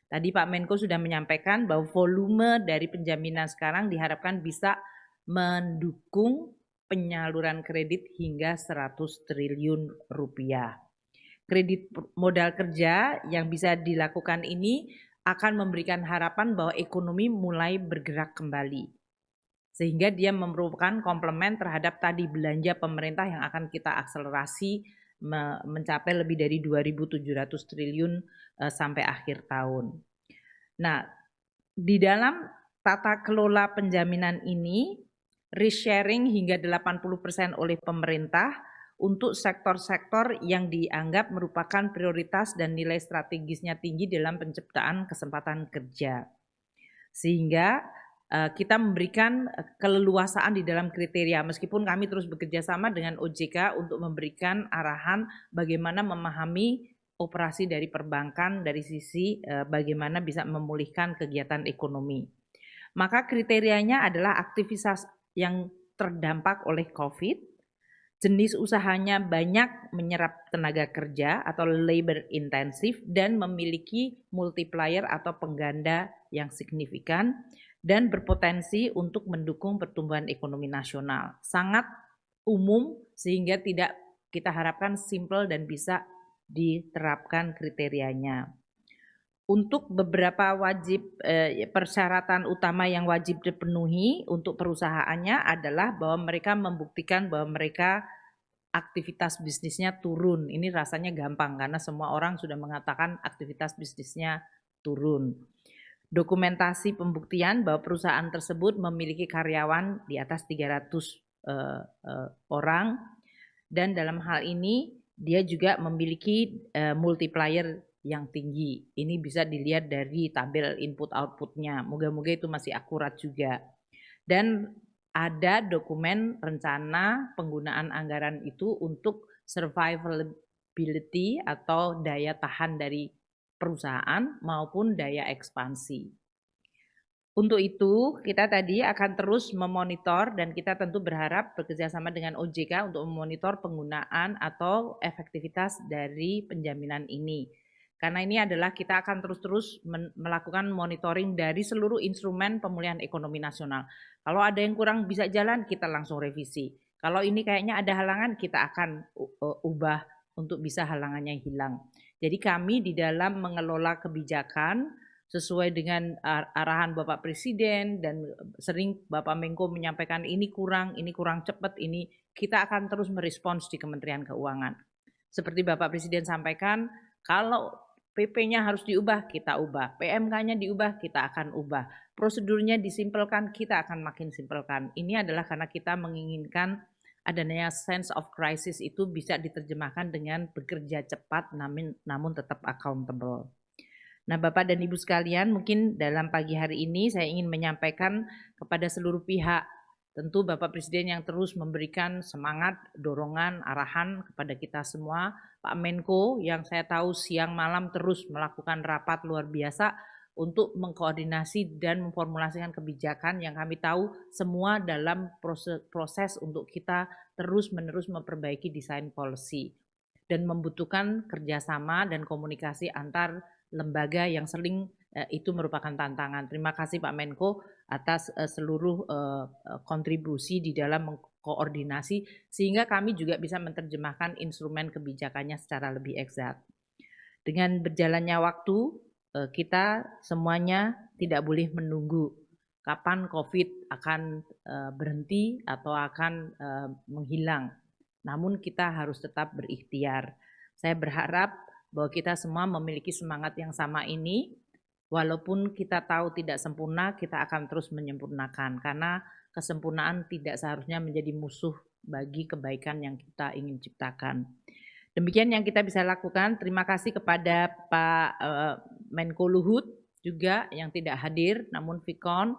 Tadi Pak Menko sudah menyampaikan bahwa volume dari penjaminan sekarang diharapkan bisa mendukung penyaluran kredit hingga 100 triliun rupiah. Kredit modal kerja yang bisa dilakukan ini akan memberikan harapan bahwa ekonomi mulai bergerak kembali. Sehingga dia merupakan komplement terhadap tadi belanja pemerintah yang akan kita akselerasi mencapai lebih dari 2.700 triliun sampai akhir tahun. Nah, di dalam tata kelola penjaminan ini, risk sharing hingga 80% oleh pemerintah untuk sektor-sektor yang dianggap merupakan prioritas dan nilai strategisnya tinggi dalam penciptaan kesempatan kerja. Sehingga kita memberikan keleluasaan di dalam kriteria, meskipun kami terus bekerja sama dengan OJK untuk memberikan arahan bagaimana memahami operasi dari perbankan dari sisi bagaimana bisa memulihkan kegiatan ekonomi. Maka kriterianya adalah aktivitas yang terdampak oleh COVID, jenis usahanya banyak menyerap tenaga kerja atau labor intensif dan memiliki multiplier atau pengganda yang signifikan dan berpotensi untuk mendukung pertumbuhan ekonomi nasional. Sangat umum sehingga tidak kita harapkan simple dan bisa diterapkan kriterianya. Untuk beberapa persyaratan utama yang wajib dipenuhi untuk perusahaannya adalah bahwa mereka membuktikan bahwa mereka aktivitas bisnisnya turun. Ini rasanya gampang karena semua orang sudah mengatakan aktivitas bisnisnya turun. Dokumentasi pembuktian bahwa perusahaan tersebut memiliki karyawan di atas 300 orang dan dalam hal ini dia juga memiliki multiplier yang tinggi. Ini bisa dilihat dari tabel input-outputnya. Moga-moga itu masih akurat juga. Dan ada dokumen rencana penggunaan anggaran itu untuk survivability atau daya tahan dari perusahaan maupun daya ekspansi. Untuk itu, kita tadi akan terus memonitor dan kita tentu berharap bekerjasama dengan OJK untuk memonitor penggunaan atau efektivitas dari penjaminan ini. Karena ini adalah kita akan terus-terus melakukan monitoring dari seluruh instrumen pemulihan ekonomi nasional. Kalau ada yang kurang bisa jalan, kita langsung revisi. Kalau ini kayaknya ada halangan, kita akan ubah untuk bisa halangannya hilang. Jadi kami di dalam mengelola kebijakan sesuai dengan arahan Bapak Presiden dan sering Bapak Menko menyampaikan ini kurang cepat, ini kita akan terus merespons di Kementerian Keuangan. Seperti Bapak Presiden sampaikan, kalau PP-nya harus diubah, kita ubah. PMK-nya diubah, kita akan ubah. Prosedurnya disimpelkan, kita akan makin simpelkan. Ini adalah karena kita menginginkan adanya sense of crisis itu bisa diterjemahkan dengan bekerja cepat namun tetap accountable. Nah, Bapak dan Ibu sekalian, mungkin dalam pagi hari ini saya ingin menyampaikan kepada seluruh pihak, tentu Bapak Presiden yang terus memberikan semangat, dorongan, arahan kepada kita semua, Pak Menko yang saya tahu siang malam terus melakukan rapat luar biasa untuk mengkoordinasi dan memformulasikan kebijakan yang kami tahu semua dalam proses untuk kita terus-menerus memperbaiki desain policy dan membutuhkan kerjasama dan komunikasi antar lembaga yang sering itu merupakan tantangan. Terima kasih Pak Menko atas seluruh kontribusi di dalam mengkoordinasi sehingga kami juga bisa menerjemahkan instrumen kebijakannya secara lebih eksakt. Dengan berjalannya waktu, kita semuanya tidak boleh menunggu kapan COVID akan berhenti atau akan menghilang. Namun kita harus tetap berikhtiar. Saya berharap bahwa kita semua memiliki semangat yang sama ini. Walaupun kita tahu tidak sempurna, kita akan terus menyempurnakan. Karena kesempurnaan tidak seharusnya menjadi musuh bagi kebaikan yang kita ingin ciptakan. Demikian yang kita bisa lakukan. Terima kasih kepada Pak Menko Luhut juga yang tidak hadir, namun Vikon,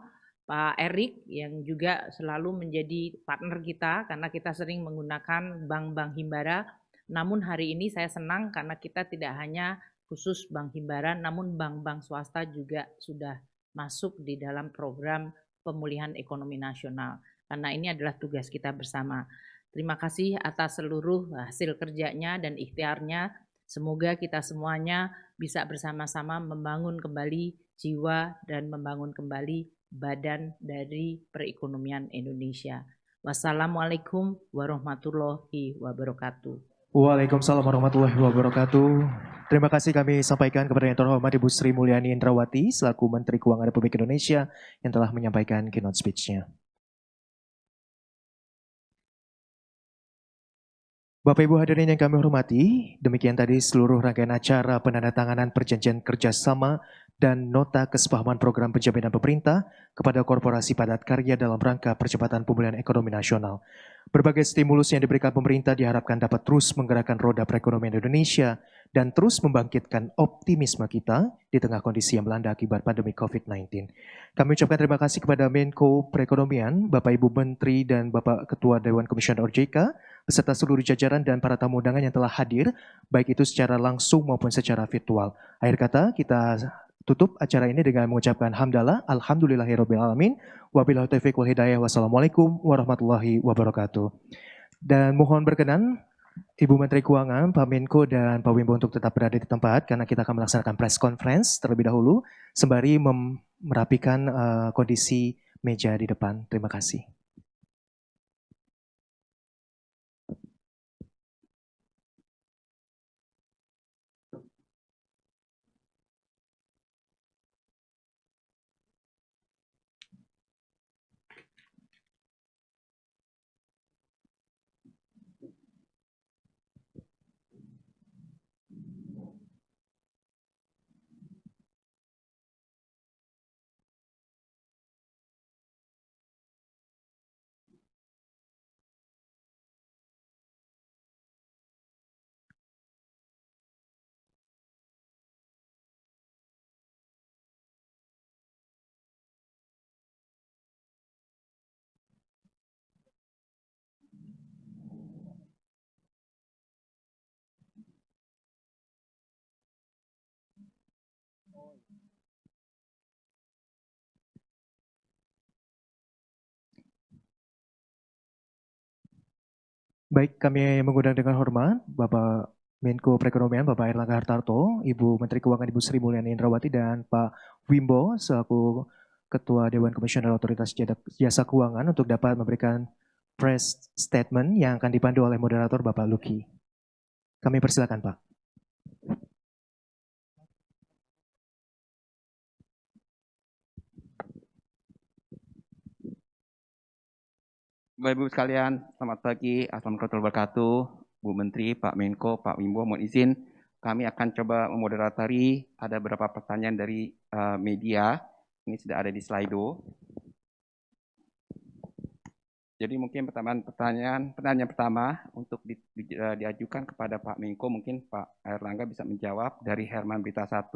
Pak Erik yang juga selalu menjadi partner kita karena kita sering menggunakan bank-bank himbara. Namun hari ini saya senang karena kita tidak hanya khusus bank himbara, namun bank-bank swasta juga sudah masuk di dalam program pemulihan ekonomi nasional. Karena ini adalah tugas kita bersama. Terima kasih atas seluruh hasil kerjanya dan ikhtiarnya. Semoga kita semuanya bisa bersama-sama membangun kembali jiwa dan membangun kembali badan dari perekonomian Indonesia. Wassalamualaikum warahmatullahi wabarakatuh. Waalaikumsalam warahmatullahi wabarakatuh. Terima kasih kami sampaikan kepada yang terhormat Ibu Sri Mulyani Indrawati selaku Menteri Keuangan Republik Indonesia yang telah menyampaikan keynote speech-nya. Bapak Ibu hadirin yang kami hormati, demikian tadi seluruh rangkaian acara penandatanganan perjanjian kerjasama dan nota kesepahaman program penjaminan pemerintah kepada korporasi padat karya dalam rangka percepatan pemulihan ekonomi nasional. Berbagai stimulus yang diberikan pemerintah diharapkan dapat terus menggerakkan roda perekonomian Indonesia dan terus membangkitkan optimisme kita di tengah kondisi yang melanda akibat pandemi COVID-19. Kami ucapkan terima kasih kepada Menko Perekonomian, Bapak Ibu Menteri dan Bapak Ketua Dewan Komisioner OJK, beserta seluruh jajaran dan para tamu undangan yang telah hadir, baik itu secara langsung maupun secara virtual. Akhir kata, kita tutup acara ini dengan mengucapkan hamdalah, alhamdulillahirrabbilalamin, wabillahi taufiq wal hidayah, wassalamualaikum warahmatullahi wabarakatuh. Dan mohon berkenan Ibu Menteri Keuangan, Pak Menko, dan Pak Wimbo untuk tetap berada di tempat karena kita akan melaksanakan press conference terlebih dahulu sembari merapikan kondisi meja di depan. Terima kasih. Baik, kami mengundang dengan hormat Bapak Menko Perekonomian, Bapak Airlangga Hartarto, Ibu Menteri Keuangan Ibu Sri Mulyani Indrawati, dan Pak Wimbo selaku Ketua Dewan Komisioner Otoritas Jasa Keuangan untuk dapat memberikan press statement yang akan dipandu oleh moderator Bapak Luki. Kami persilakan, Pak. Bapak Ibu sekalian, selamat pagi. Assalamualaikum warahmatullahi wabarakatuh. Bu Menteri, Pak Menko, Pak Wimbo, mohon izin kami akan coba memoderatori ada beberapa pertanyaan dari media. Ini sudah ada di Slido. Jadi mungkin pertanyaan pertama untuk diajukan kepada Pak Menko, mungkin Pak Airlangga bisa menjawab dari Herman Berita 1.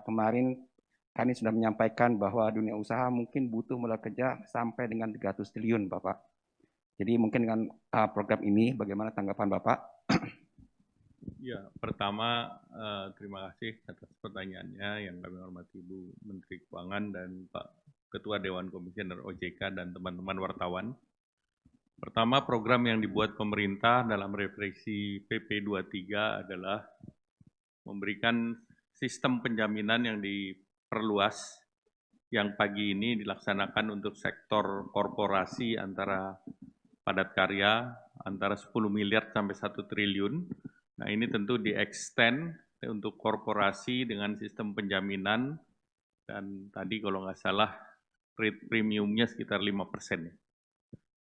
Kemarin kami sudah menyampaikan bahwa dunia usaha mungkin butuh modal kerja sampai dengan 300 triliun, Bapak. Jadi mungkin dengan program ini, bagaimana tanggapan Bapak? Ya, pertama terima kasih atas pertanyaannya yang kami hormati Ibu Menteri Keuangan dan Pak Ketua Dewan Komisioner OJK dan teman-teman wartawan. Pertama, program yang dibuat pemerintah dalam revisi PP 23 adalah memberikan sistem penjaminan yang diperluas yang pagi ini dilaksanakan untuk sektor korporasi antara padat karya antara 10 miliar sampai 1 triliun. Nah, ini tentu di-extend untuk korporasi dengan sistem penjaminan dan tadi kalau nggak salah rate premiumnya sekitar 5%.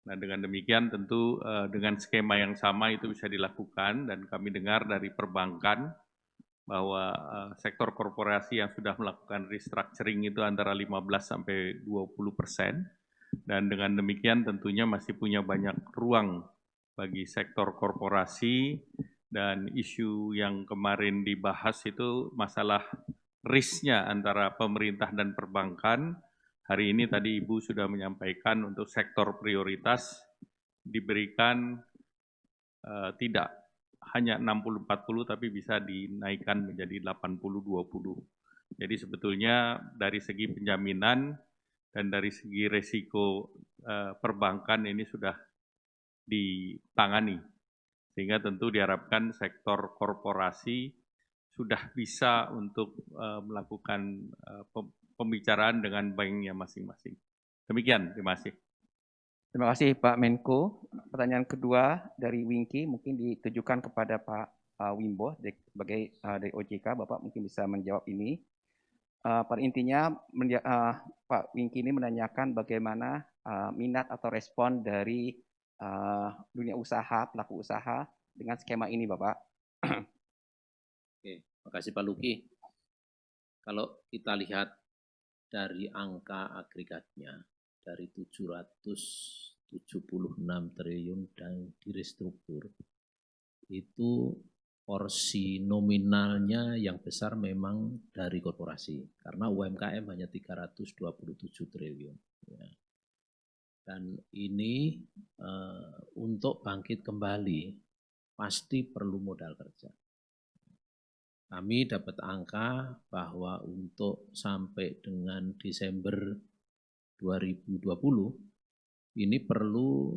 Nah, dengan demikian tentu dengan skema yang sama itu bisa dilakukan dan kami dengar dari perbankan bahwa sektor korporasi yang sudah melakukan restructuring itu antara 15 sampai 20%. Dan dengan demikian tentunya masih punya banyak ruang bagi sektor korporasi dan isu yang kemarin dibahas itu masalah risknya antara pemerintah dan perbankan. Hari ini tadi Ibu sudah menyampaikan untuk sektor prioritas diberikan tidak hanya 60-40 tapi bisa dinaikkan menjadi 80-20. Jadi sebetulnya dari segi penjaminan dan dari segi resiko perbankan ini sudah ditangani. Sehingga tentu diharapkan sektor korporasi sudah bisa untuk melakukan pembicaraan dengan banknya masing-masing. Demikian, terima kasih. Terima kasih Pak Menko. Pertanyaan kedua dari Winky mungkin ditujukan kepada Pak Wimbo sebagai dari OJK. Bapak mungkin bisa menjawab ini. Pada intinya Pak Winky ini menanyakan bagaimana minat atau respon dari dunia usaha, pelaku usaha dengan skema ini, Bapak. Oke, terima kasih Pak Luki. Kalau kita lihat dari angka agregatnya, dari 776 triliun dan direstruktur, itu porsi nominalnya yang besar memang dari korporasi, karena UMKM hanya 327 triliun. Ya. Dan ini untuk bangkit kembali pasti perlu modal kerja. Kami dapat angka bahwa untuk sampai dengan Desember 2020 ini perlu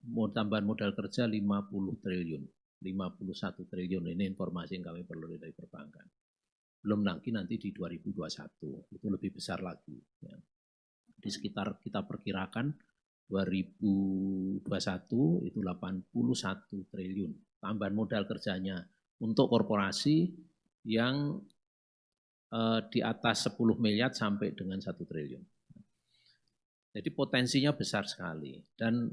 tambahan modal kerja 50 triliun, 51 triliun, ini informasi yang kami peroleh dari perbankan. Belum nanti di 2021, itu lebih besar lagi. Ya. Di sekitar kita perkirakan 2021 itu 81 triliun, tambahan modal kerjanya untuk korporasi yang di atas 10 miliar sampai dengan 1 triliun. Jadi potensinya besar sekali dan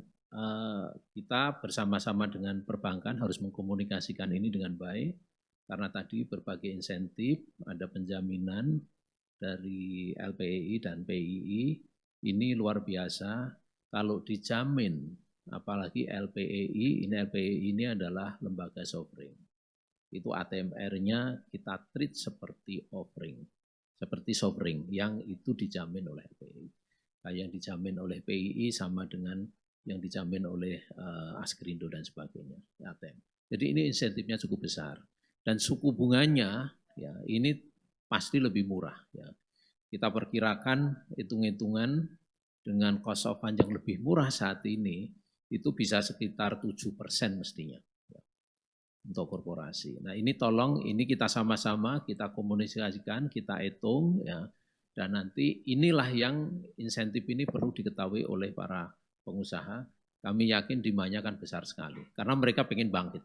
kita bersama-sama dengan perbankan harus mengkomunikasikan ini dengan baik karena tadi berbagai insentif, ada penjaminan dari LPEI dan PII, ini luar biasa kalau dijamin, apalagi LPEI ini adalah lembaga sovereign. Itu ATMR-nya kita treat seperti offering, seperti sovereign yang itu dijamin oleh LPEI. Yang dijamin oleh PII sama dengan yang dijamin oleh Askrindo dan sebagainya, ATM. Jadi ini insentifnya cukup besar dan suku bunganya ya ini pasti lebih murah ya. Kita perkirakan hitung-hitungan dengan cost of fund yang lebih murah saat ini itu bisa sekitar 7% mestinya ya, untuk korporasi. Nah ini tolong ini kita sama-sama kita komunikasikan, kita hitung ya. Dan nanti inilah yang insentif ini perlu diketahui oleh para pengusaha. Kami yakin demandnya akan besar sekali karena mereka pengen bangkit.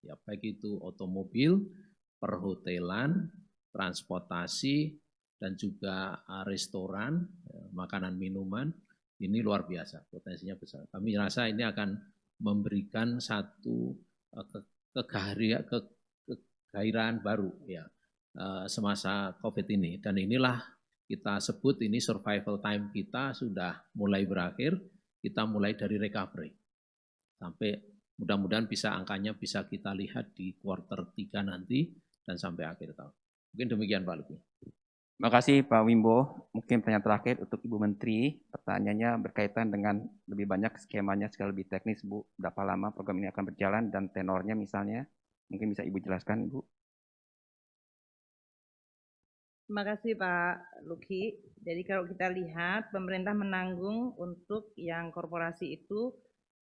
Ya, baik itu otomobil, perhotelan, transportasi, dan juga restoran, makanan minuman, ini luar biasa, potensinya besar. Kami rasa ini akan memberikan satu kegairahan baru ya semasa COVID ini. Dan inilah kita sebut ini survival time kita sudah mulai berakhir, kita mulai dari recovery. Sampai mudah-mudahan angkanya bisa kita lihat di kuartal 3 nanti dan sampai akhir tahun. Mungkin demikian Pak Luki. Terima kasih Pak Wimbo. Mungkin pertanyaan terakhir untuk Ibu Menteri. Pertanyaannya berkaitan dengan lebih banyak skemanya sekali lebih teknis Bu. Berapa lama program ini akan berjalan dan tenornya misalnya. Mungkin bisa Ibu jelaskan Ibu. Terima kasih Pak Luki. Jadi kalau kita lihat pemerintah menanggung untuk yang korporasi itu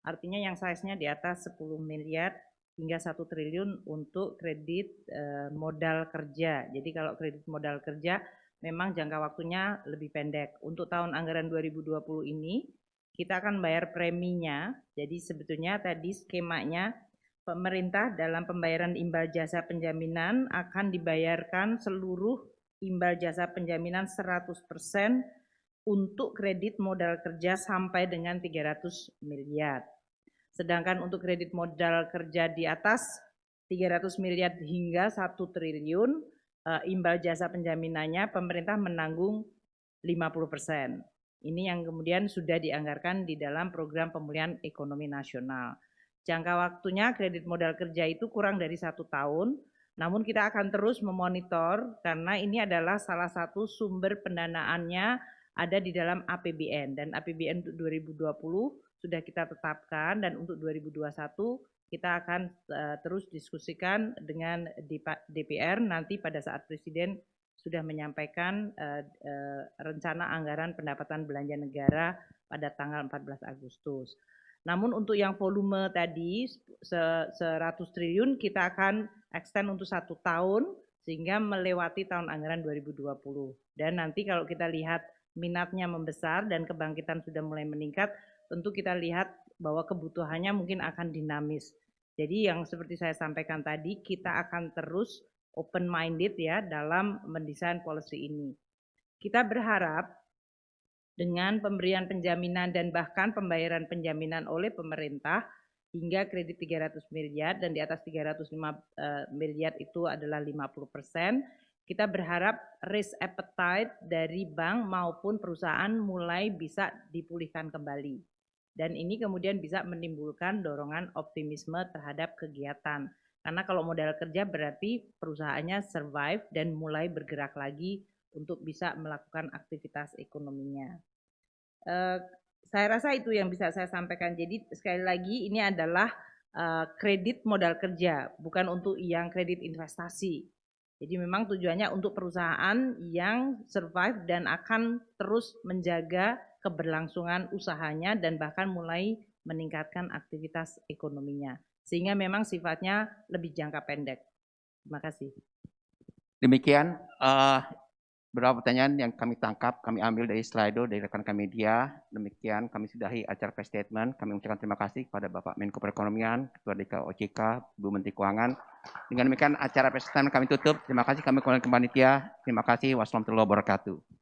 artinya yang size-nya di atas 10 miliar hingga 1 triliun untuk kredit modal kerja. Jadi kalau kredit modal kerja memang jangka waktunya lebih pendek. Untuk tahun anggaran 2020 ini kita akan bayar preminya. Jadi sebetulnya tadi skemanya pemerintah dalam pembayaran imbal jasa penjaminan akan dibayarkan seluruh imbal jasa penjaminan 100% untuk kredit modal kerja sampai dengan 300 miliar. Sedangkan untuk kredit modal kerja di atas 300 miliar hingga 1 triliun, imbal jasa penjaminannya pemerintah menanggung 50%. Ini yang kemudian sudah dianggarkan di dalam program pemulihan ekonomi nasional. Jangka waktunya kredit modal kerja itu kurang dari 1 tahun, namun kita akan terus memonitor karena ini adalah salah satu sumber pendanaannya ada di dalam APBN dan APBN untuk 2020 sudah kita tetapkan dan untuk 2021 kita akan terus diskusikan dengan DPR nanti pada saat Presiden sudah menyampaikan rencana anggaran pendapatan belanja negara pada tanggal 14 Agustus. Namun untuk yang volume tadi 100 triliun kita akan extend untuk 1 tahun sehingga melewati tahun anggaran 2020. Dan nanti kalau kita lihat minatnya membesar dan kebangkitan sudah mulai meningkat, tentu kita lihat bahwa kebutuhannya mungkin akan dinamis. Jadi yang seperti saya sampaikan tadi, kita akan terus open minded ya dalam mendesain policy ini. Kita berharap dengan pemberian penjaminan dan bahkan pembayaran penjaminan oleh pemerintah hingga kredit 300 miliar dan di atas 305 miliar itu adalah 50%. Kita berharap risk appetite dari bank maupun perusahaan mulai bisa dipulihkan kembali. Dan ini kemudian bisa menimbulkan dorongan optimisme terhadap kegiatan. Karena kalau modal kerja berarti perusahaannya survive dan mulai bergerak lagi untuk bisa melakukan aktivitas ekonominya. Saya rasa itu yang bisa saya sampaikan. Jadi sekali lagi ini adalah kredit modal kerja, bukan untuk yang kredit investasi. Jadi memang tujuannya untuk perusahaan yang survive dan akan terus menjaga keberlangsungan usahanya dan bahkan mulai meningkatkan aktivitas ekonominya. Sehingga memang sifatnya lebih jangka pendek. Terima kasih. Demikian beberapa pertanyaan yang kami tangkap, kami ambil dari Slido, dari rekan-rekan media. Demikian kami sudahi acara press statement. Kami mengucapkan terima kasih kepada Bapak Menko Perekonomian, Ketua DK OJK, Bu Menteri Keuangan. Dengan demikian acara press statement kami tutup. Terima kasih kami kepada panitia. Terima kasih. Wassalamualaikum warahmatullahi wabarakatuh.